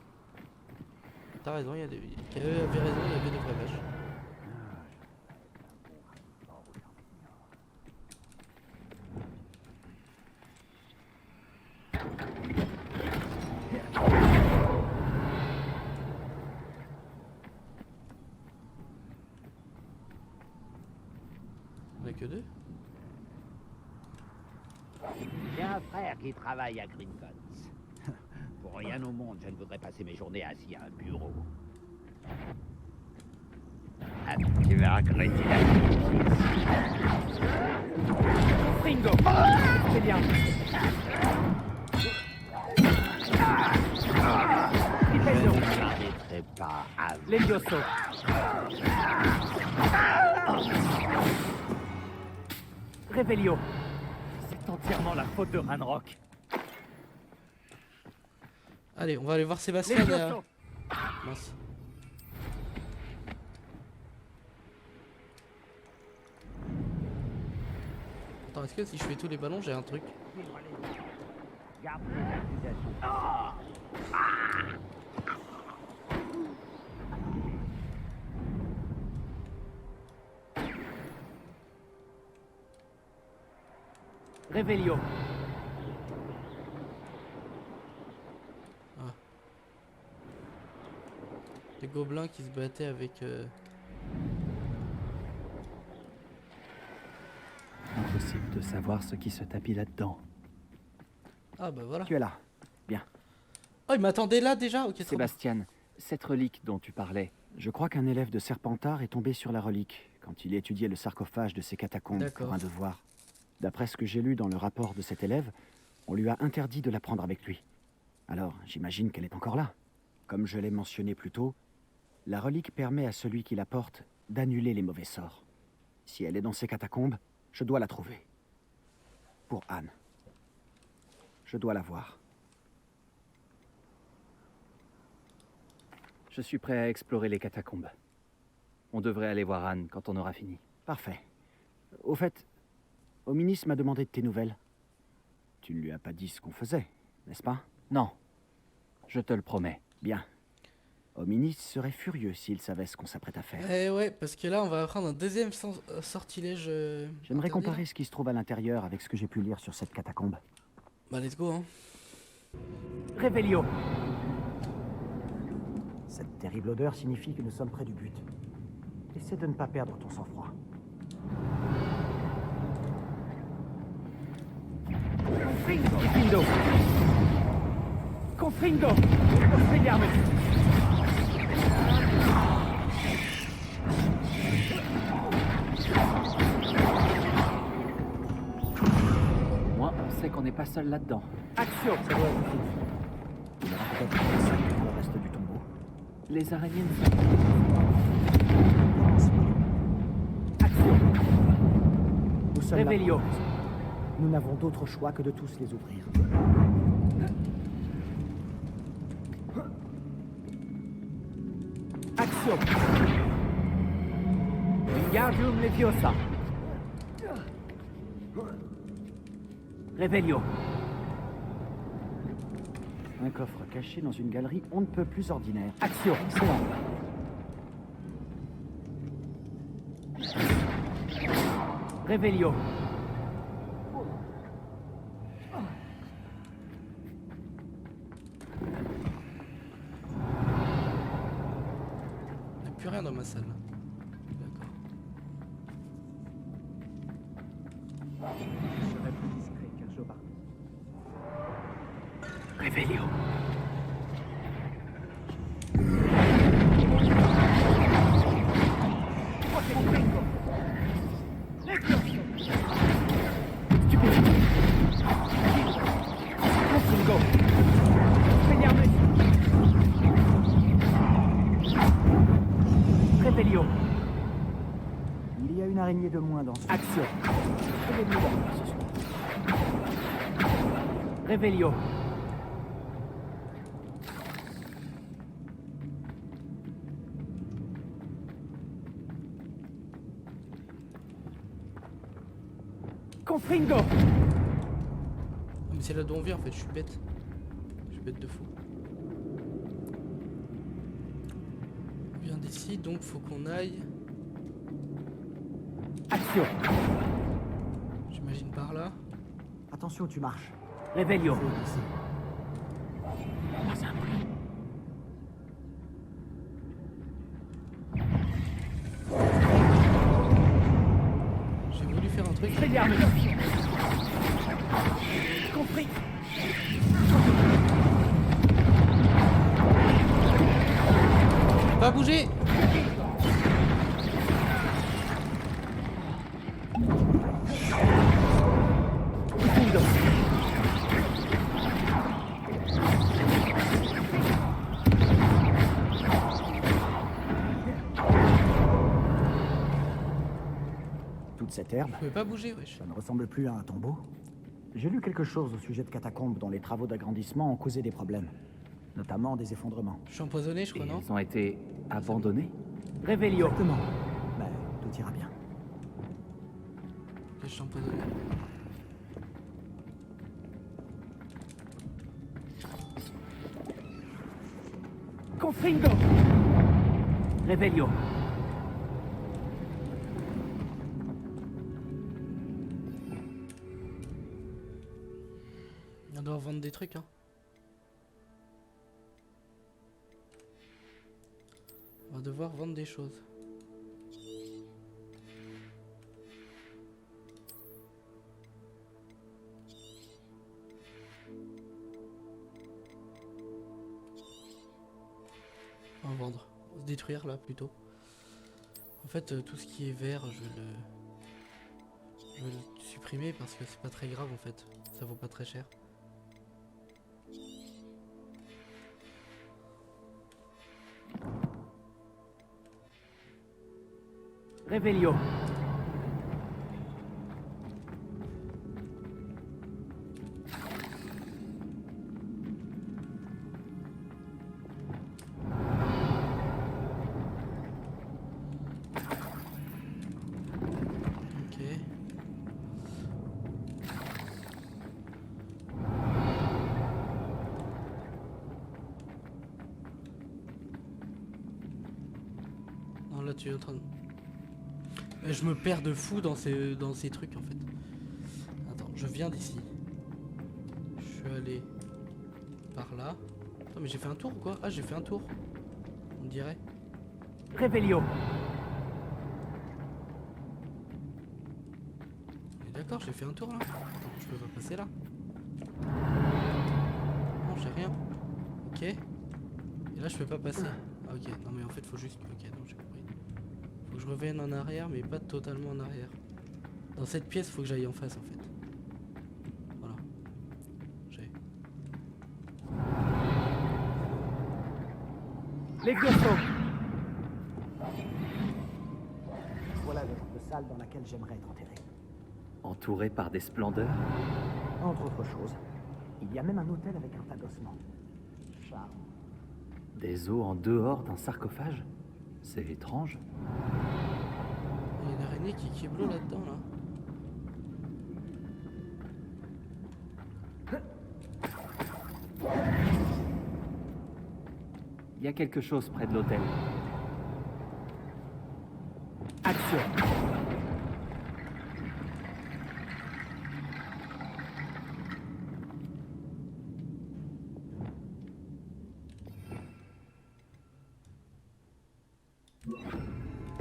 T'as raison, il y a des... avait raison, il y avait des vraies vaches. On a que deux. J'ai un frère qui travaille à Gringotts. Pour rien au monde, je ne voudrais passer mes journées assis à un bureau. Ah, tu vas regretter la vie. Bingo. C'est bien. Je ne m'arrêterai pas à vous. Levioso. Réveillon. C'est entièrement la faute de Ranrock. Allez, on va aller voir Sébastien derrière. Mince. Attends, est-ce que si je fais tous les ballons, j'ai un truc? Garde tes accusations. Revelio. Ah. Les gobelins qui se battaient avec... Impossible de savoir ce qui se tapit là-dedans. Ah bah voilà. Tu es là. Bien. Oh, il m'attendait là déjà. Ok, trop bien. Sébastien, cette relique dont tu parlais, Je crois qu'un élève de Serpentard est tombé sur la relique quand il étudiait le sarcophage de ces catacombes D'accord. pour un devoir. D'après ce que j'ai lu dans le rapport de cet élève, on lui a interdit de la prendre avec lui. Alors, j'imagine qu'elle est encore là. Comme je l'ai mentionné plus tôt, la relique permet à celui qui la porte d'annuler les mauvais sorts. Si elle est dans ces catacombes, je dois la trouver. Pour Anne. Je dois la voir. Je suis prêt à explorer les catacombes. On devrait aller voir Anne quand on aura fini. Parfait. Au fait, Ominis m'a demandé de tes nouvelles. Tu ne lui as pas dit ce qu'on faisait, n'est-ce pas? Non. Je te le promets. Bien. Ominis serait furieux s'il savait ce qu'on s'apprête à faire. Eh ouais, parce que là, on va apprendre un deuxième sortilège. J'aimerais interdit, comparer là. ce qui se trouve à l'intérieur avec ce que j'ai pu lire sur cette catacombe. Bah, let's go, hein. Revelio. Cette terrible odeur signifie que nous sommes près du but. Essaie de ne pas perdre ton sang-froid. Confringo. Confringo. Confringo. Moi, on sait qu'on n'est pas seul là-dedans. Action. Ça doit être fini. Il y aura peut-être un sac pour le reste du tombeau. Les araignées ne sont Action. Nous sommes là pour Revelio. une raison. Nous n'avons d'autre choix que de tous les ouvrir. Action. Wingardium Leviosa. Revelio. Un coffre caché dans une galerie on ne peut plus ordinaire. Action. Excellent. Revelio. Il n'y a plus rien dans ma salle. D'accord. Je serai plus discret qu'un Joba. Revelio. Confringo. Revelio. Il y a une araignée de moins dans ce... Action. Je vais mieux dormir ce soir. Revelio. Confringo. Ah, mais c'est là d'où on vient en fait, je suis bête. Je suis bête de fou. On vient d'ici, donc faut qu'on aille. Action. J'imagine par là. Attention où tu marches. Revelio. J'ai voulu faire un truc. Compris. Pas bouger. Toute cette herbe, Je pouvais pas bouger, wesh. ça ne ressemble plus à un tombeau. J'ai lu quelque chose au sujet de catacombes dont les travaux d'agrandissement ont causé des problèmes. Notamment des effondrements. Je suis empoisonné, je crois, non? Ils ont été abandonnés. Revelio. Exactement. Mais tout ira bien. Ok, je suis empoisonné. Confringo. Revelio. doit vendre des trucs, hein. On va devoir vendre des choses. On va vendre. On va se détruire là plutôt. En fait, tout ce qui est vert, je vais le supprimer parce que c'est pas très grave en fait. Ça vaut pas très cher. Revelio. Ok. Non, là tu es en train de... Je me perds de fou dans ces trucs en fait. Attends, je viens d'ici. Je suis allé par là. Attends, mais j'ai fait un tour ou quoi? Ah, j'ai fait un tour. On dirait. Revelio. D'accord, j'ai fait un tour là. Attends, je peux pas passer là. Non, j'ai rien. Ok. Et là, je peux pas passer. Ah, ok. Non, mais en fait, faut juste. Ok, non, j'ai compris. Faut que je revienne en arrière, mais pas totalement en arrière. Dans cette pièce, faut que j'aille en face en fait. Voilà. J'ai. Levioso. Voilà le genre de salle dans laquelle j'aimerais être enterré. Entouré par des splendeurs. Entre autres choses, il y a même un hôtel avec un tas d'ossements. Charme. Des os en dehors d'un sarcophage? C'est étrange. Il y a une araignée qui est bleue là-dedans là. Il y a quelque chose près de l'hôtel. Action.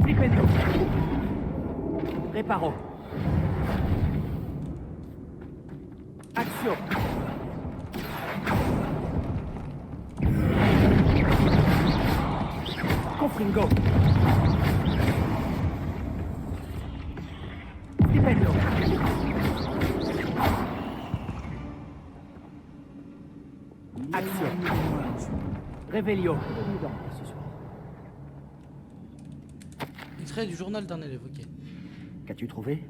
Flipendo. Reparo. Action. Confringo. Flipendo. Action. Revelio. Extrait du journal d'un élève, ok. Qu'as-tu trouvé?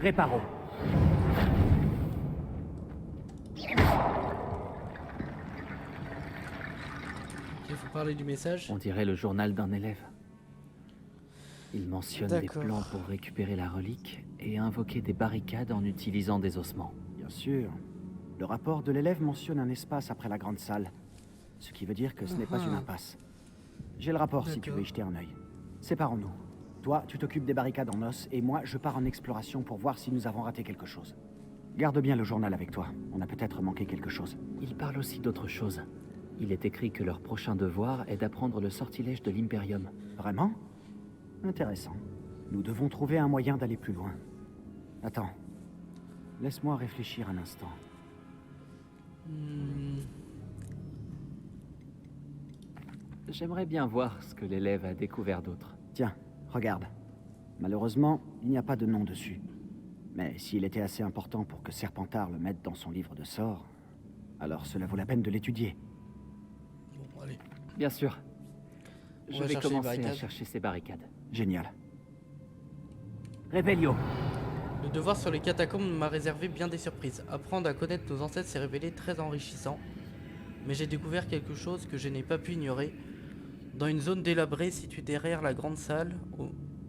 Reparo. Il faut parler du message. On dirait le journal d'un élève. Il mentionne des D'accord. plans pour récupérer la relique et invoquer des barricades en utilisant des ossements. Bien sûr. Le rapport de l'élève mentionne un espace après la grande salle. Ce qui veut dire que ce n'est pas Ah. une impasse. J'ai le rapport si tu veux y jeter un œil. Séparons-nous. Toi, tu t'occupes des barricades en os et moi, je pars en exploration pour voir si nous avons raté quelque chose. Garde bien le journal avec toi. On a peut-être manqué quelque chose. Il parle aussi d'autre chose. Il est écrit que leur prochain devoir est d'apprendre le sortilège de l'Imperium. Vraiment? Intéressant. Nous devons trouver un moyen d'aller plus loin. Attends. Laisse-moi réfléchir un instant. J'aimerais bien voir ce que l'élève a découvert d'autre. Tiens, regarde. Malheureusement, il n'y a pas de nom dessus. Mais s'il était assez important pour que Serpentard le mette dans son livre de sorts, alors cela vaut la peine de l'étudier. Bon, allez. Bien sûr. On Je va vais chercher les commencer à barricades. chercher ces barricades. Génial. Revelio. Le devoir sur les catacombes m'a réservé bien des surprises. Apprendre à connaître nos ancêtres s'est révélé très enrichissant. Mais j'ai découvert quelque chose que je n'ai pas pu ignorer. Dans une zone délabrée située derrière la grande salle,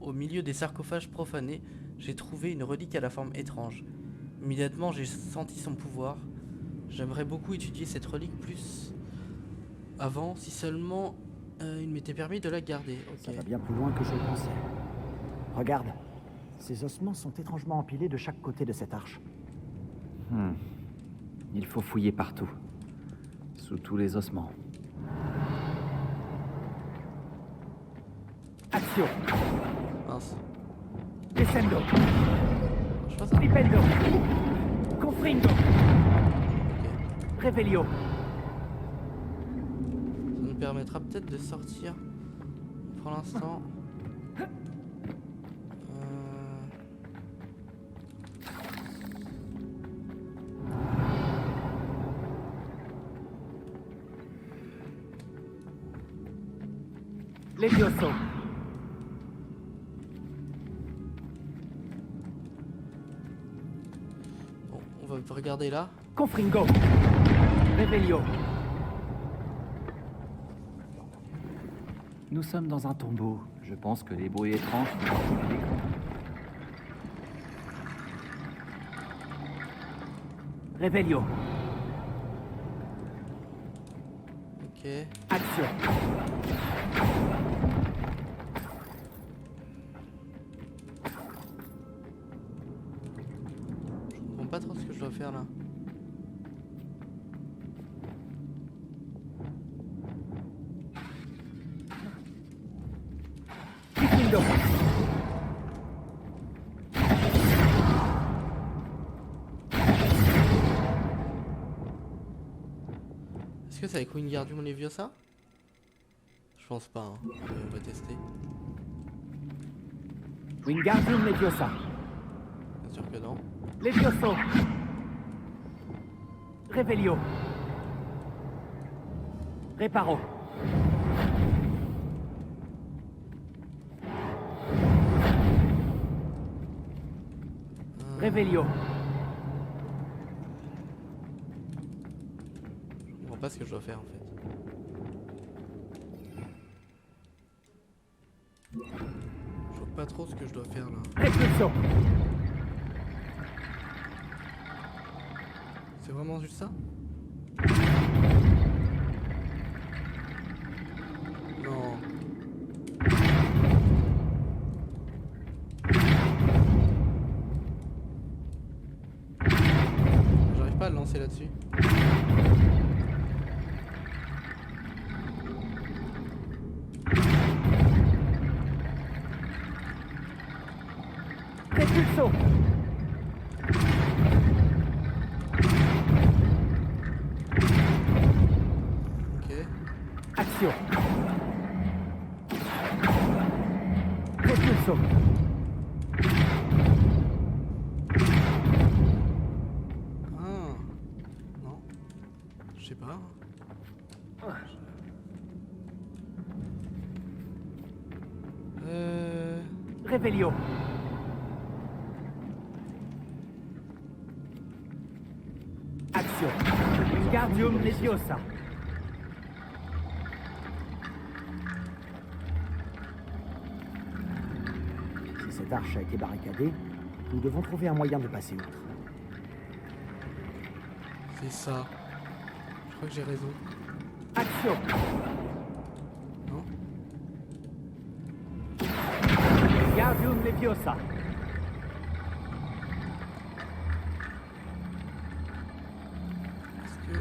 au milieu des sarcophages profanés, j'ai trouvé une relique à la forme étrange. Immédiatement, j'ai senti son pouvoir. J'aimerais beaucoup étudier cette relique plus avant, si seulement il m'était permis de la garder. Ça Ok. va bien plus loin que je le pensais. Regarde. Ces ossements sont étrangement empilés de chaque côté de cette arche. Il faut fouiller partout. Sous tous les ossements. Action. Mince. Descendo. Je pense ça. Flipendo. Confringo. Revelio. Ça nous permettra peut-être de sortir. Pour l'instant. Levioso. Bon, on va regarder là. Confringo. Revelio. Nous sommes dans un tombeau. Je pense que les bruits étranges font partie du décor. Revelio. Ok. Action. Je comprends pas trop ce que je dois faire là. Flipendo. Est-ce que c'est avec Wingardium Leviosa? Je pense pas, hein. On va tester. Wingardium Leviosa. Bien sûr que non. Levioso. Revelio. Reparo. Revelio. Je comprends pas ce que je dois faire en fait. Je vois pas trop ce que je dois faire là. Repulso. C'est vraiment juste ça? Non. J'arrive pas à le lancer là-dessus. Repulso. Ok. Action. Repulso. Ah. Non. Je sais pas. Revelio. Action. Wingardium Leviosa. Si cette arche a été barricadée, nous devons trouver un moyen de passer outre. C'est ça. Je crois que j'ai raison. Action. Non? Wingardium Leviosa. Est-ce que...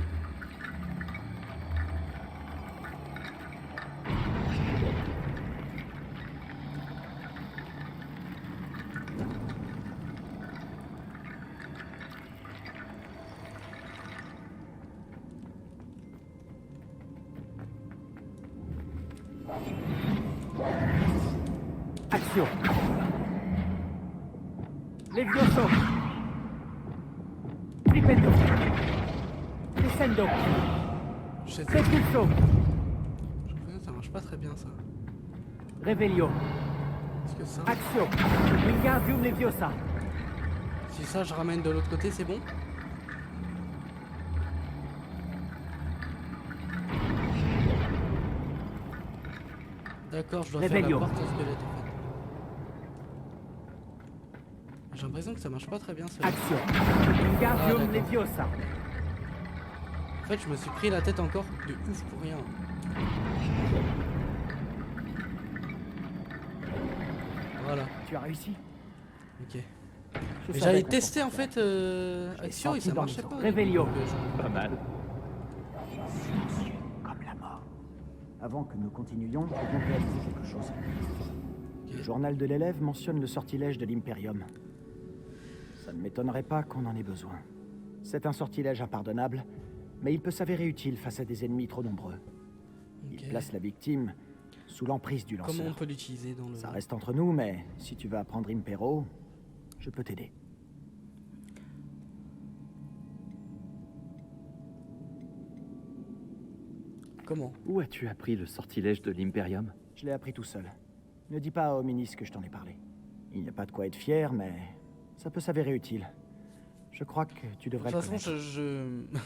Action. Levioso. Flipendo. Descendo. Je sais Repulso. Je connais, ça marche pas très bien ça. Revelio. Est-ce que ça... Action. Wingardium Leviosa. Si ça je ramène de l'autre côté, c'est bon? D'accord, je dois faire la Revelio. porte au squelette en fait. J'ai l'impression que ça marche pas très bien ça. Action. Wingardium d'accord. Leviosa. En fait, je me suis pris la tête encore de ouf pour rien. Voilà. Tu as réussi. Ok. Mais j'avais testé en fait Action et ça marchait pas. Réveillon. Pas mal. Comme la mort. Avant que nous continuions, nous devons réaliser quelque chose. Le journal de l'élève mentionne le sortilège de l'Imperium. Ça ne m'étonnerait pas qu'on en ait besoin. C'est un sortilège impardonnable, mais il peut s'avérer utile face à des ennemis trop nombreux. Il place la victime sous l'emprise du lanceur. Comment on peut l'utiliser dans le... Ça reste entre nous, mais si tu veux apprendre Impero, je peux t'aider. Comment? Où as-tu appris le sortilège de l'Imperium? Je l'ai appris tout seul. Ne dis pas à Hominis que je t'en ai parlé. Il n'y a pas de quoi être fier, mais ça peut s'avérer utile. Je crois que tu devrais le connaître. De toute façon,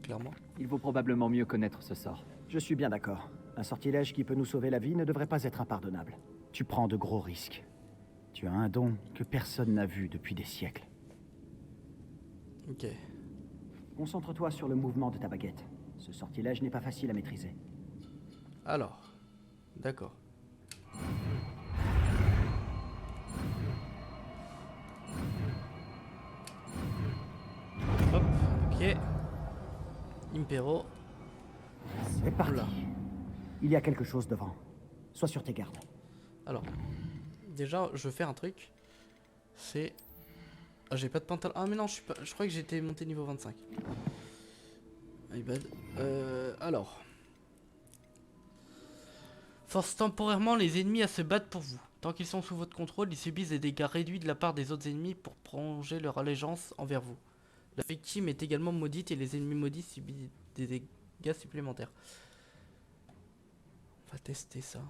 clairement. Il vaut probablement mieux connaître ce sort. Je suis bien d'accord. Un sortilège qui peut nous sauver la vie ne devrait pas être impardonnable. Tu prends de gros risques. Tu as un don que personne n'a vu depuis des siècles. Ok. Concentre-toi sur le mouvement de ta baguette. Ce sortilège n'est pas facile à maîtriser. Alors, d'accord. Hop, ok. Impero. C'est parti. Il y a quelque chose devant. Sois sur tes gardes. Alors, déjà, je vais faire un truc. C'est... Ah, j'ai pas de pantalon. Ah, mais non, je crois que j'étais monté niveau 25. My bad. Alors. Force temporairement les ennemis à se battre pour vous. Tant qu'ils sont sous votre contrôle, ils subissent des dégâts réduits de la part des autres ennemis pour prolonger leur allégeance envers vous. La victime est également maudite et les ennemis maudits subissent des dégâts supplémentaires. On va tester ça.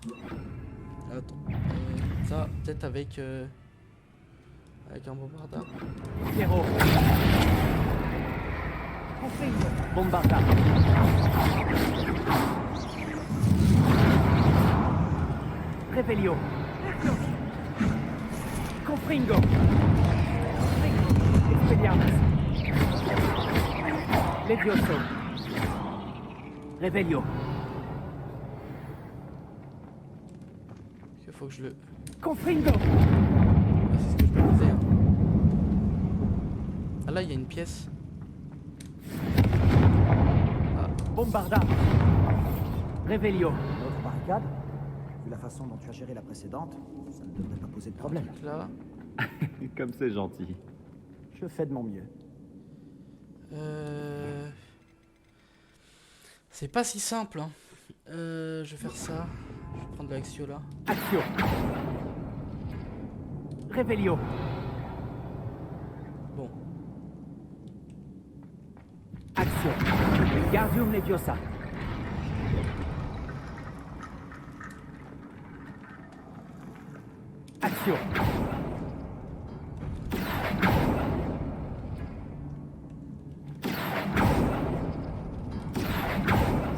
Attends. Ça, peut-être avec un bombardard. Pierrot. Bombardard. Revelio. Confringo. Expelliarmus. Levioso. Revelio. Il faut que je le... Confringo. C'est ce que je me disais. Hein. Ah là, il y a une pièce. Ah. Bombardard. Revelio. Notre barricade. Vu la façon dont tu as géré la précédente, ça ne devrait pas poser de problème. Là. Comme c'est gentil. Je fais de mon mieux. C'est pas si simple. Hein. Je vais faire ça. Je vais prendre l'Axio là. Axio. Revelio. Bon. Axio. Gardium Leviosa. Axio.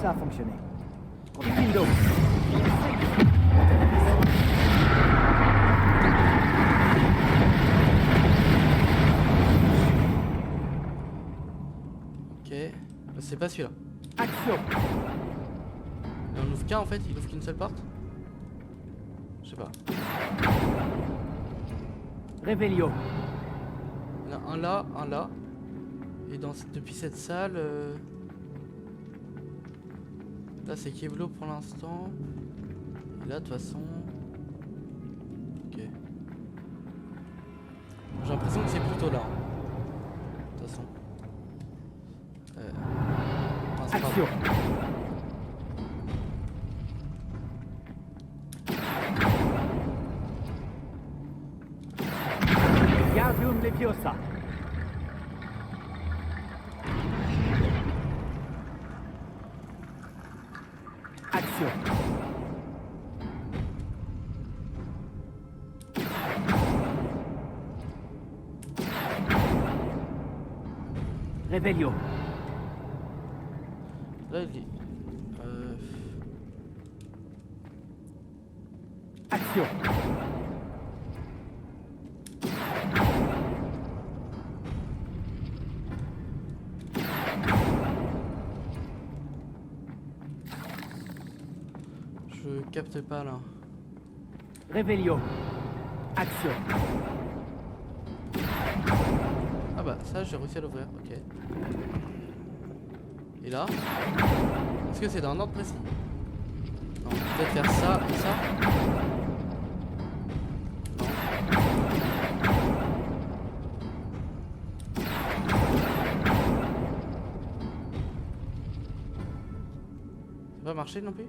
Ça a fonctionné. Window. Ok. C'est pas celui-là. Action. Il en ouvre qu'un en fait, il ouvre qu'une seule porte. Je sais pas. Revelio. Il y en a un là, un là. Et depuis cette salle... Là c'est Keblo pour l'instant. Et là de toute façon... Ok. J'ai l'impression que c'est plutôt là. De toute façon. Enfin, c'est pas Action. Gardium Leviosa. Action. Revelio. Là il est... Action. Je capte pas là. Revelio. Action. bah ça j'ai réussi à l'ouvrir, ok. Et là, est-ce que c'est dans un ordre précis? Non, peut-être faire ça et ça. Non. Ça va marcher non plus?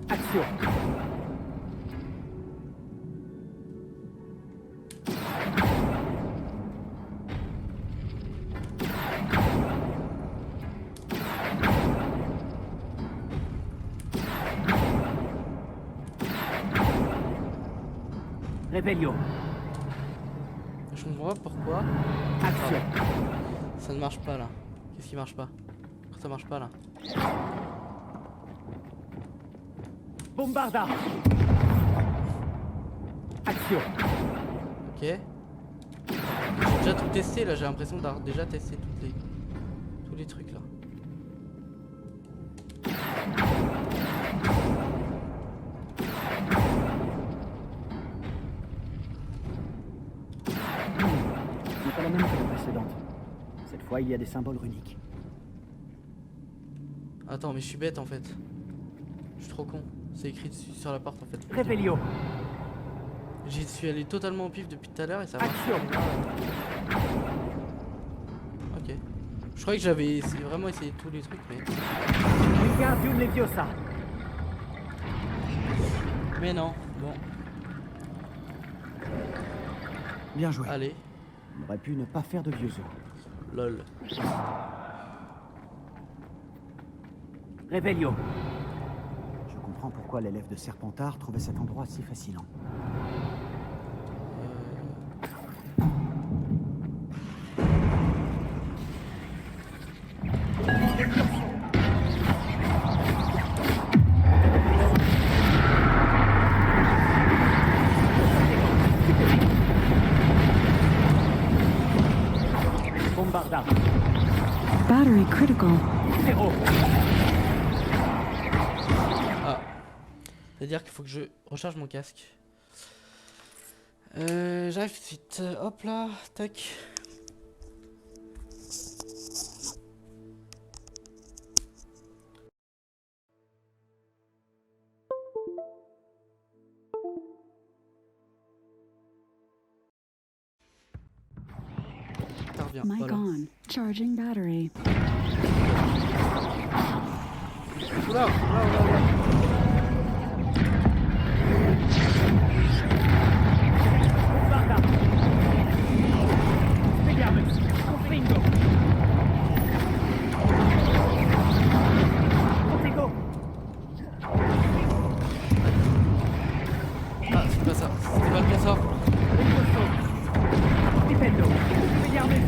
Action. Réveillon. Je comprends pas pourquoi. Action. Ça ne marche pas là. Qu'est-ce qui marche pas? Pourquoi ça marche pas là? Bombarda. Action. Ok. J'ai déjà tout testé là, j'ai l'impression d'avoir déjà testé tous les trucs là. n'est pas la même que la précédente. Cette fois, il y a des symboles runiques. Attends, mais je suis bête en fait. Je suis trop con. C'est écrit dessus sur la porte en fait. Réveillon. J'y suis allé totalement au pif depuis tout à l'heure et ça marche. Action. Ok. Je croyais que j'avais vraiment essayé tous les trucs, mais. Wingardium Leviosa. Mais non, bon. Bien joué. Allez. On aurait pu ne pas faire de vieux os. Lol. Réveillon. Je comprends pourquoi l'élève de Serpentard trouvait cet endroit si fascinant. Bombarda. Battery critical. Zéro. Ah. C'est-à-dire qu'il faut que je recharge mon casque. J'arrive tout de suite. Hop là, tac. Mic Voilà. on. Charging battery. Oula, oula, oula, oula. Bombarda. Spégarmus. Confringo. Confringo. Ah, c'est pas ça. C'est pas le bon sort. Dipendo. Spégarmus.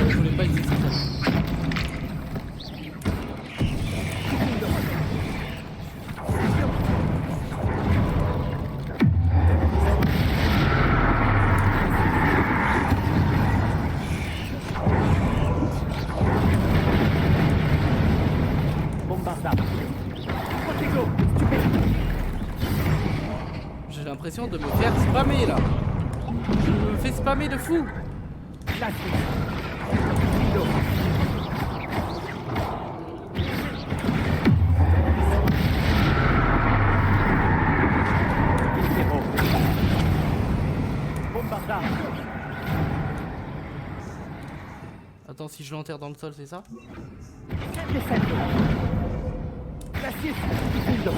Je voulais pas utiliser ça. Bombarda. Confringo. J'ai l'impression de me faire spammer là. Je me fais spammer de fou. La suite. Confringo. Zéro. Bombarda. Attends, si je l'enterre dans le sol, c'est ça? Descendo. Glacius. Confringo.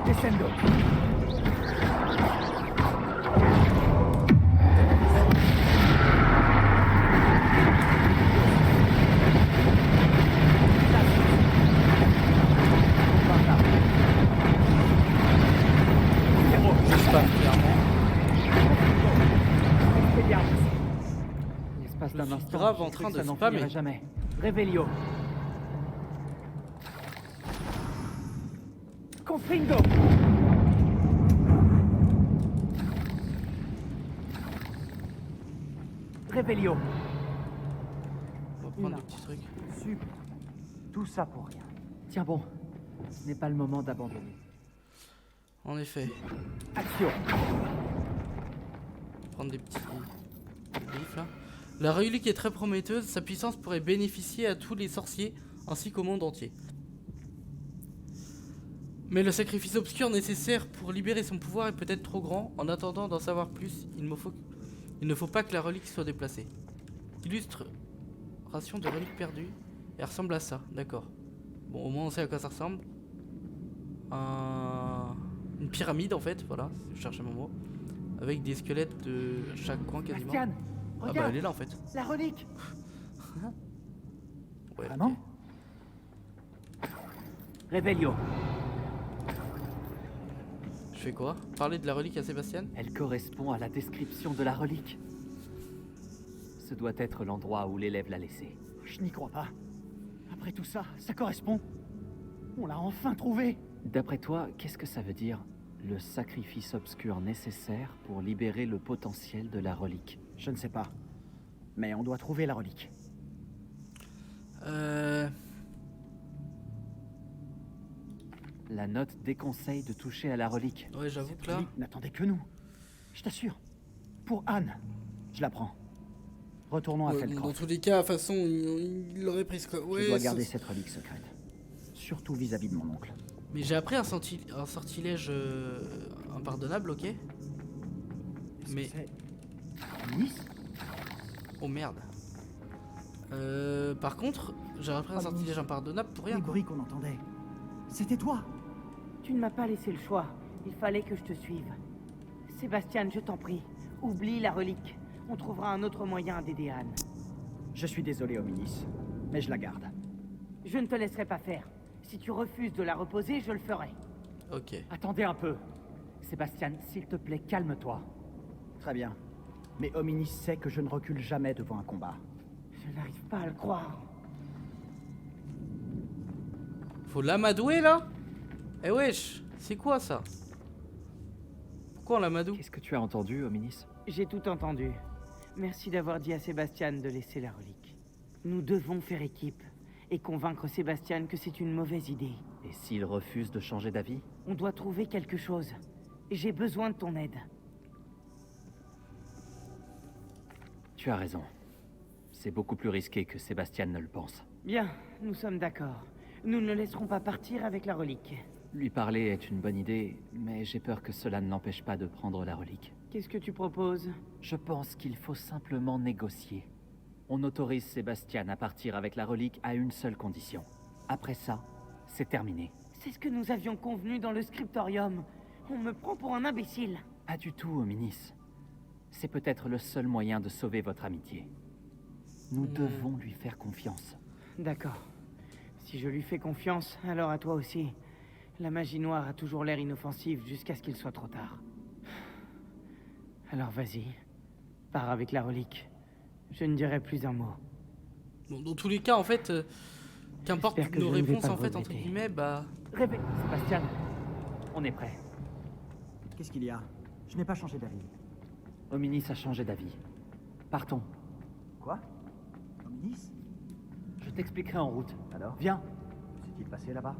Descendo. Je spam clairement. L'espace d'un Je suis instant, grave j'ai en cru train que de ça n'en spammer. finirait jamais. Réveillon. Confringo. Réveillon. prendre des petits trucs. Super. Tout ça pour rien. Tiens bon, ce n'est pas le moment d'abandonner. En effet. Action. Prendre des petits griffes là. La relique est très prometteuse, sa puissance pourrait bénéficier à tous les sorciers ainsi qu'au monde entier. Mais le sacrifice obscur nécessaire pour libérer son pouvoir est peut-être trop grand. En attendant d'en savoir plus, il ne faut pas que la relique soit déplacée. Illustration de relique perdue. Elle ressemble à ça, d'accord. Bon, au moins on sait à quoi ça ressemble. Une pyramide en fait, voilà, je cherchais mon mot. Avec des squelettes de chaque coin quasiment. Bastian, Ah bah regarde, elle est là en fait. la relique. Ouais, Vraiment? Réveillon. Je fais quoi? Parler de la relique à Sébastien? Elle correspond à la description de la relique. Ce doit être l'endroit où l'élève l'a laissée. Je n'y crois pas. Après tout ça, ça correspond. On l'a enfin trouvé. D'après toi, qu'est-ce que ça veut dire? Le sacrifice obscur nécessaire pour libérer le potentiel de la relique. Je ne sais pas. Mais on doit trouver la relique. La note déconseille de toucher à la relique. Ouais, j'avoue que là... Relique n'attendait que nous. Je t'assure. Pour Anne. Je la prends. Retournons à Ouais, Feldcroft. dans tous les cas, de toute façon, il l'aurait prise quoi. Ouais, Je dois garder cette relique secrète. Surtout vis-à-vis de mon oncle. Mais j'ai appris un sortilège impardonnable, ok? Mais... Nice. Oh merde. Par contre, j'ai appris un sortilège impardonnable pour rien. Les bruits qu'on entendait. C'était toi. Tu ne m'as pas laissé le choix. Il fallait que je te suive. Sébastien, je t'en prie, oublie la relique. On trouvera un autre moyen d'aider Anne. Je suis désolé, Hominis, mais je la garde. Je ne te laisserai pas faire. Si tu refuses de la reposer, je le ferai. Ok. Attendez un peu. Sébastien, s'il te plaît, calme-toi. Très bien. Mais Hominis sait que je ne recule jamais devant un combat. Je n'arrive pas à le croire. Faut l'amadouer là? Eh wesh, c'est quoi ça? Pourquoi on l'amadoue? Qu'est-ce que tu as entendu, Hominis? J'ai tout entendu. Merci d'avoir dit à Sébastien de laisser la relique. Nous devons faire équipe et convaincre Sébastien que c'est une mauvaise idée. Et s'il refuse de changer d'avis? On doit trouver quelque chose. J'ai besoin de ton aide. Tu as raison. C'est beaucoup plus risqué que Sébastien ne le pense. Bien, nous sommes d'accord. Nous ne le laisserons pas partir avec la relique. Lui parler est une bonne idée, mais j'ai peur que cela ne l'empêche pas de prendre la relique. Qu'est-ce que tu proposes? Je pense qu'il faut simplement négocier. On autorise Sébastien à partir avec la relique à une seule condition. Après ça, c'est terminé. C'est ce que nous avions convenu dans le scriptorium. On me prend pour un imbécile. Pas du tout, Hominis. C'est peut-être le seul moyen de sauver votre amitié. Nous devons lui faire confiance. D'accord. Si je lui fais confiance, alors à toi aussi. La magie noire a toujours l'air inoffensive jusqu'à ce qu'il soit trop tard. Alors vas-y, pars avec la relique. Je ne dirai plus un mot. Bon, dans tous les cas, en fait, qu'importe J'espère que nos je ne vais réponses, pas en le fait, entre regretter. guillemets, bah... Réveille, Sébastien. On est prêt. Qu'est-ce qu'il y a? Je n'ai pas changé d'avis. Hominis a changé d'avis. Partons. Quoi? Hominis? Je t'expliquerai en route. Alors? Viens. Que s'est-il passé là-bas?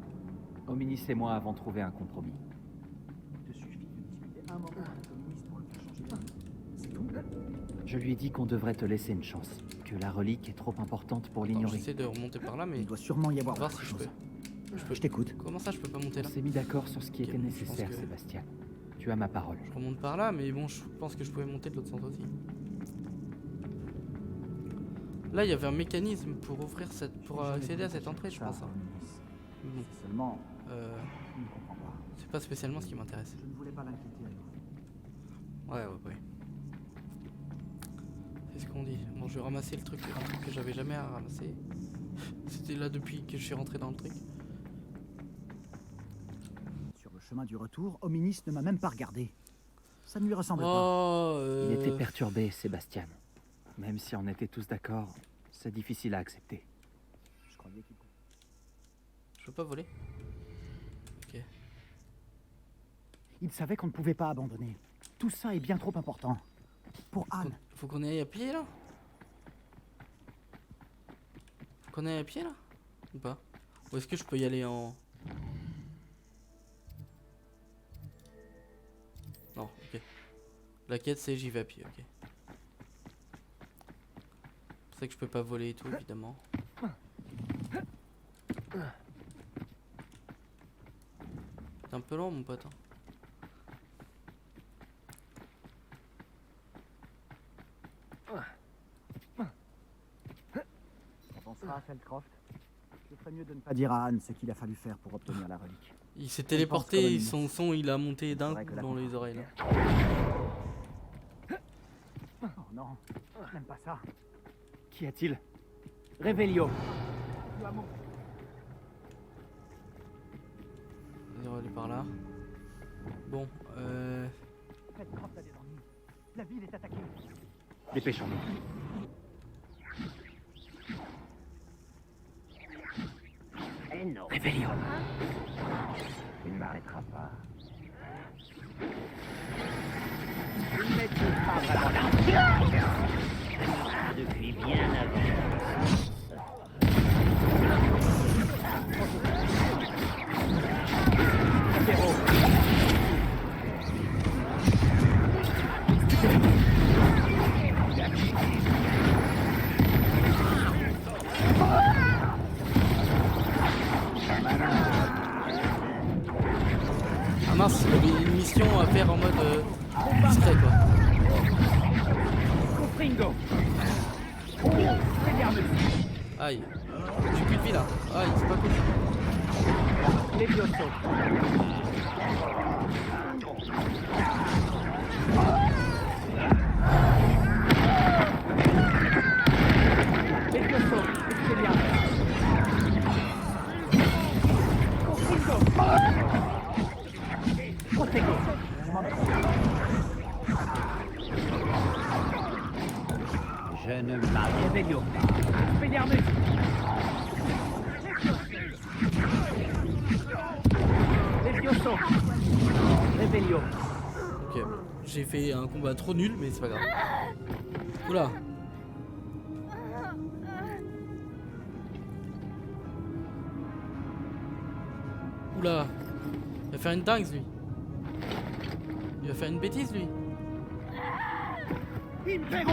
Hominis et moi avons trouvé un compromis. Il te suffit de discuter un moment avec Hominis pour le faire changer d'avis. C'est tout? Je lui ai dit qu'on devrait te laisser une chance, que la relique est trop importante pour Attends, l'ignorer. j'essaie de remonter par là, mais... Il doit sûrement y avoir voir autre si je chose. peux. Je t'écoute. Comment ça, je peux pas monter On là? s'est mis d'accord sur ce qui Ok, était bon, je pense nécessaire, que- Sébastien. Tu as ma parole. Je remonte par là, mais bon, je pense que je pouvais monter de l'autre sens aussi. Là, il y avait un mécanisme pour ouvrir cette, pour accéder à cette entrée, je pense. Hein. Bon. Seulement, je ne comprends pas. C'est pas spécialement ce qui m'intéresse. Je ne voulais pas l'inquiéter à nouveau. Ouais. C'est ce qu'on dit. Bon, je vais ramasser un truc que j'avais jamais à ramasser. C'était là depuis que je suis rentré dans le truc. Sur le chemin du retour, Hominis ne m'a même pas regardé. Ça ne lui ressemblait Il était perturbé, Sébastien. Même si on était tous d'accord, c'est difficile à accepter. pas. Je croyais qu'il... Je peux pas voler. Ok. Il savait qu'on ne pouvait pas abandonner. Tout ça est bien trop important. Pour Anne. Faut qu'on y aille à pied là? Faut qu'on aille à pied là? Ou pas? Ou est-ce que je peux y aller en... Non, ok. La quête c'est j'y vais à pied, ok. C'est pour ça que je peux pas voler et tout, évidemment. T'es un peu lent mon pote. Hein. Quand on sera à Feldcroft, je ferais mieux de ne pas dire à Anne ce qu'il a fallu faire pour obtenir la relique. Il s'est téléporté, son son il a monté d'un coup dans les oreilles là. Oh non, je n'aime pas ça. Qu'y a-t-il? Revelio. On va aller par là. Bon, Feldcroft a des ennuis. La ville est attaquée. Dépêchons-nous. Eh non. Revelio. Tu ne m'arrêteras pas. Tu ne maîtrises pas vraiment la... Depuis bien avant. ah mince, il y avait une mission à faire en mode discret quoi. Confringo. Aïe, j'ai plus de vie là. Aïe, c'est pas cool. Levioso. Levioso, Expelliarmus. Confringo. Protego. Je ne m'arrêterai pas. Expelliarmus. Levioso. Revelio. Ok, j'ai fait un combat trop nul, mais c'est pas grave. Oula. Oula. Il va faire une dingue lui. Il va faire une bêtise lui. Impero.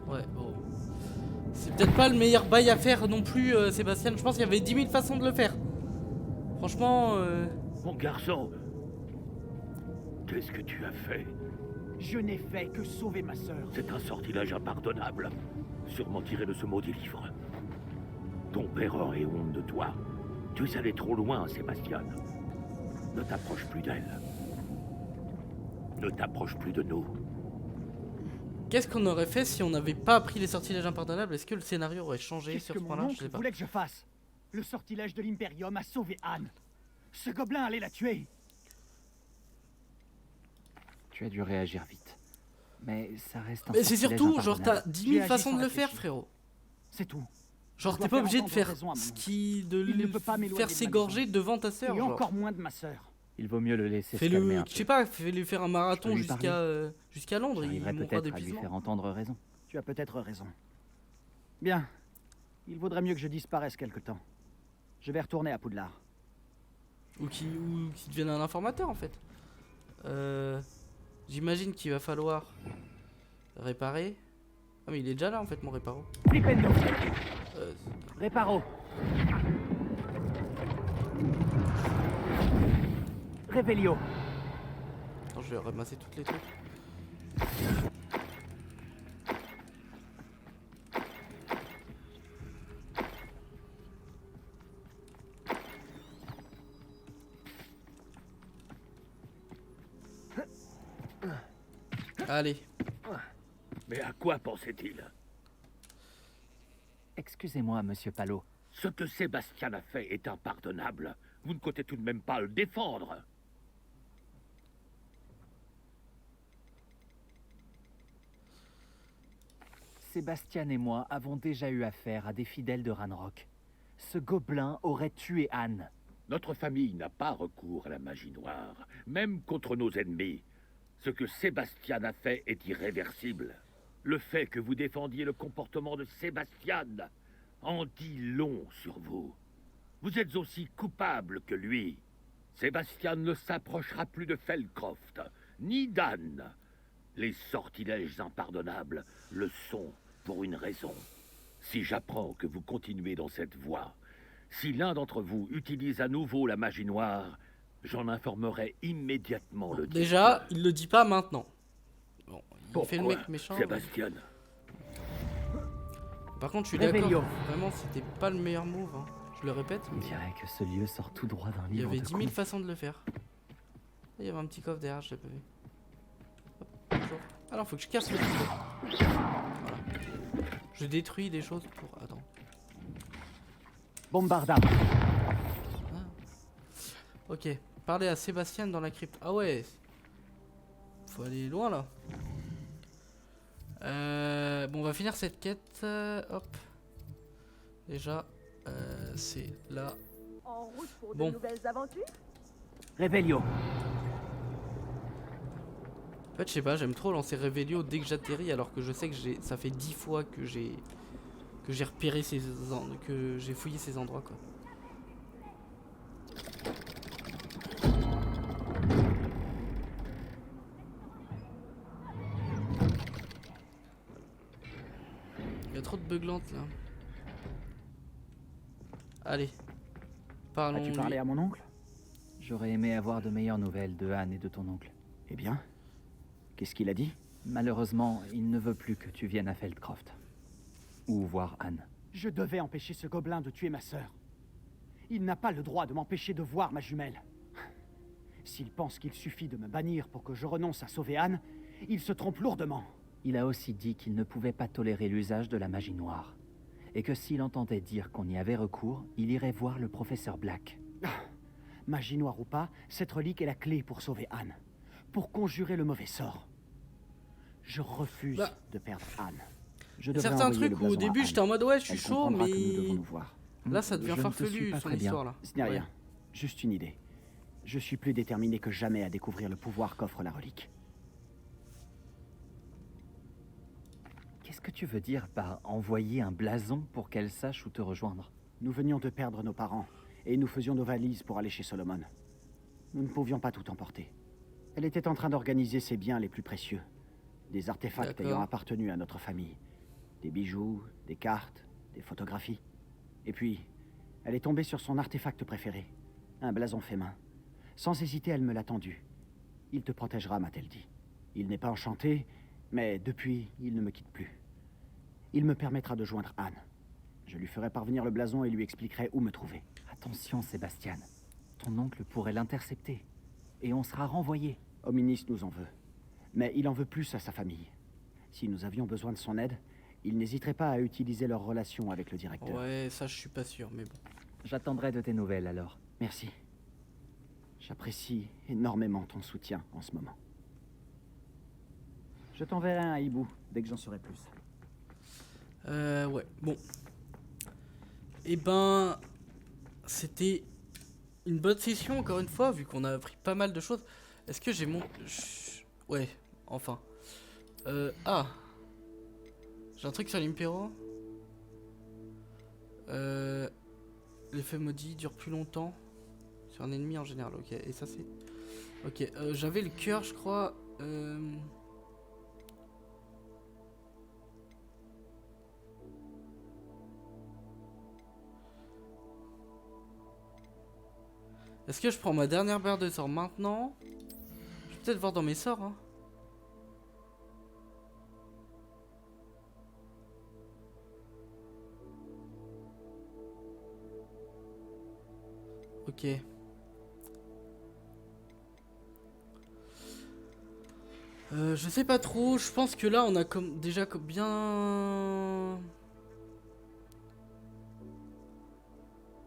Ouais, bon. C'est peut-être pas le meilleur bail à faire non plus, Sébastien. Je pense qu'il y avait 10 000 façons de le faire. Franchement, Mon garçon, qu'est-ce que tu as fait? Je n'ai fait que sauver ma sœur. C'est un sortilège impardonnable, sûrement tiré de ce maudit livre. Ton père aurait honte de toi. Tu es allé trop loin, Sébastien. Ne t'approche plus d'elle. Ne t'approche plus de nous. qu'est-ce qu'on aurait fait si on n'avait pas appris les sortilèges impardonnables? Est-ce que le scénario aurait changé Qu'est-ce sur que ce mon point-là? Je oncle sais pas. voulait que je fasse? Le sortilège de l'Imperium a sauvé Anne. Ce gobelin allait la tuer. Tu as dû réagir vite. Mais ça reste un Mais c'est sortilège surtout, genre, impardonnable. t'as 10 J'ai 000 agi façons sans de le faire, réfléchir. frérot. C'est tout. Genre, Je t'es dois pas faire obligé de entendre faire raison à mon ce oncle. qui. Il ne peut pas m'éloigner faire de ma s'égorger maison. devant ta sœur. Et genre. encore moins de ma sœur. Il vaut mieux le laisser se calmer Fais-le, un je sais peu. pas, fais-lui faire un marathon Je peux lui jusqu'à Londres. Il J'arriverai mourra peut-être à lui d'épuisement. faire entendre raison. Tu as peut-être raison. Bien. Il vaudrait mieux que je disparaisse quelque temps. Je vais retourner à Poudlard. Ou qui devienne un informateur en fait. J'imagine qu'il va falloir réparer. Ah mais il est déjà là en fait mon réparo. Flipendo. Réparo. Revelio. Attends, je vais ramasser toutes les trucs. Allez. Mais à quoi pensait-il? Excusez-moi, monsieur Palot. Ce que Sébastien a fait est impardonnable. Vous ne comptez tout de même pas le défendre. Sébastien et moi avons déjà eu affaire à des fidèles de Ranrock. Ce gobelin aurait tué Anne. Notre famille n'a pas recours à la magie noire, même contre nos ennemis. Ce que Sébastien a fait est irréversible. Le fait que vous défendiez le comportement de Sébastien en dit long sur vous. Vous êtes aussi coupable que lui. Sébastien ne s'approchera plus de Feldcroft, ni d'Anne. Les sortilèges impardonnables le sont pour une raison. Si j'apprends que vous continuez dans cette voie, si l'un d'entre vous utilise à nouveau la magie noire, j'en informerai immédiatement le Déjà, il le dit pas maintenant. Bon, il fait le Pourquoi, mec méchant. Sébastien? Par contre, je suis Réveillon. d'accord. Vraiment, c'était pas le meilleur move. Hein. Je le répète. On dirait que ce lieu sort tout droit d'un Il y livre avait de 10 000 contes. façons de le faire. Il y avait un petit coffre derrière, je l'ai pas vu. Hop, bonjour. Alors, faut que je casse le truc. Voilà. Je détruis des choses pour... Attends. Bombarda. Ok. Parler à Sébastien dans la crypte. Ah ouais. Faut aller loin là. Bon, on va finir cette quête. Hop. Déjà, c'est là. En route pour Bon. de nouvelles aventures? Revelio. En fait, je sais pas, j'aime trop lancer Revelio dès que j'atterris, alors que je sais que ça fait 10 fois que j'ai repéré que j'ai fouillé ces endroits quoi. Il y a trop de beuglantes là. Allez. Parlons. As-tu parlé à mon oncle? J'aurais aimé avoir de meilleures nouvelles de Anne et de ton oncle. Eh bien, qu'est-ce qu'il a dit? Malheureusement, il ne veut plus que tu viennes à Feldcroft. Ou voir Anne. Je devais empêcher ce gobelin de tuer ma sœur. Il n'a pas le droit de m'empêcher de voir ma jumelle. S'il pense qu'il suffit de me bannir pour que je renonce à sauver Anne, il se trompe lourdement. Il a aussi dit qu'il ne pouvait pas tolérer l'usage de la magie noire. Et que s'il entendait dire qu'on y avait recours, il irait voir le professeur Black. Magie noire ou pas, cette relique est la clé pour sauver Anne. Pour conjurer le mauvais sort. Je refuse de perdre Anne. Je devrais Certains envoyer le trucs où au blason à début Anne. j'étais en mode ouais, je suis Elle chaud, comprendra mais que nous devons nous voir. là ça devient Je ne te farfelu suis pas son très bien. histoire là. Ce n'est Ouais. rien. Juste une idée. Je suis plus déterminé que jamais à découvrir le pouvoir qu'offre la relique. Qu'est-ce que tu veux dire par envoyer un blason pour qu'elle sache où te rejoindre? Nous venions de perdre nos parents, et nous faisions nos valises pour aller chez Solomon. Nous ne pouvions pas tout emporter. Elle était en train d'organiser ses biens les plus précieux. Des artefacts D'accord. ayant appartenu à notre famille. Des bijoux, des cartes, des photographies. Et puis, elle est tombée sur son artefact préféré. Un blason fait main. Sans hésiter, elle me l'a tendu. Il te protégera, m'a-t-elle dit. Il n'est pas enchanté, mais depuis, il ne me quitte plus. Il me permettra de joindre Anne. Je lui ferai parvenir le blason et lui expliquerai où me trouver. Attention, Sébastien. Ton oncle pourrait l'intercepter. Et on sera renvoyé. Hominis nous en veut. Mais il en veut plus à sa famille. Si nous avions besoin de son aide, il n'hésiterait pas à utiliser leur relation avec le directeur. Ouais, ça je suis pas sûr, mais bon. J'attendrai de tes nouvelles alors. Merci. J'apprécie énormément ton soutien en ce moment. Je t'enverrai un hibou dès que j'en saurai plus. Ouais, bon. Et ben, c'était une bonne session encore une fois, vu qu'on a appris pas mal de choses. Est-ce que j'ai mon... Ouais, enfin. Ah. J'ai un truc sur l'impéro. L'effet maudit dure plus longtemps. Sur un ennemi en général, ok. Et ça c'est... Ok, j'avais le cœur je crois. Est-ce que je prends ma dernière barre de sort maintenant? Je vais peut-être voir dans mes sorts, hein. Ok. Je sais pas trop, je pense que là on a déjà bien...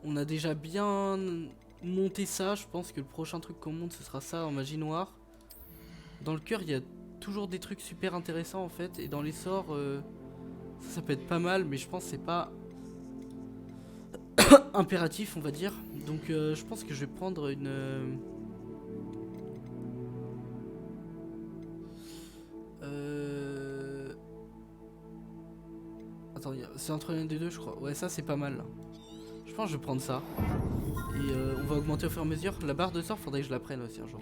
On a déjà bien monté ça, je pense que le prochain truc qu'on monte ce sera ça en magie noire. Dans le cœur il y a toujours des trucs super intéressants en fait, et dans les sorts Ça peut être pas mal, mais je pense que c'est pas impératif, on va dire. Donc je pense que je vais prendre une... Attends, c'est entre l'un des deux, je crois. Ouais, ça c'est pas mal. Là. Je pense que je vais prendre ça. Et on va augmenter au fur et à mesure. La barre de sort, faudrait que je la prenne aussi un jour.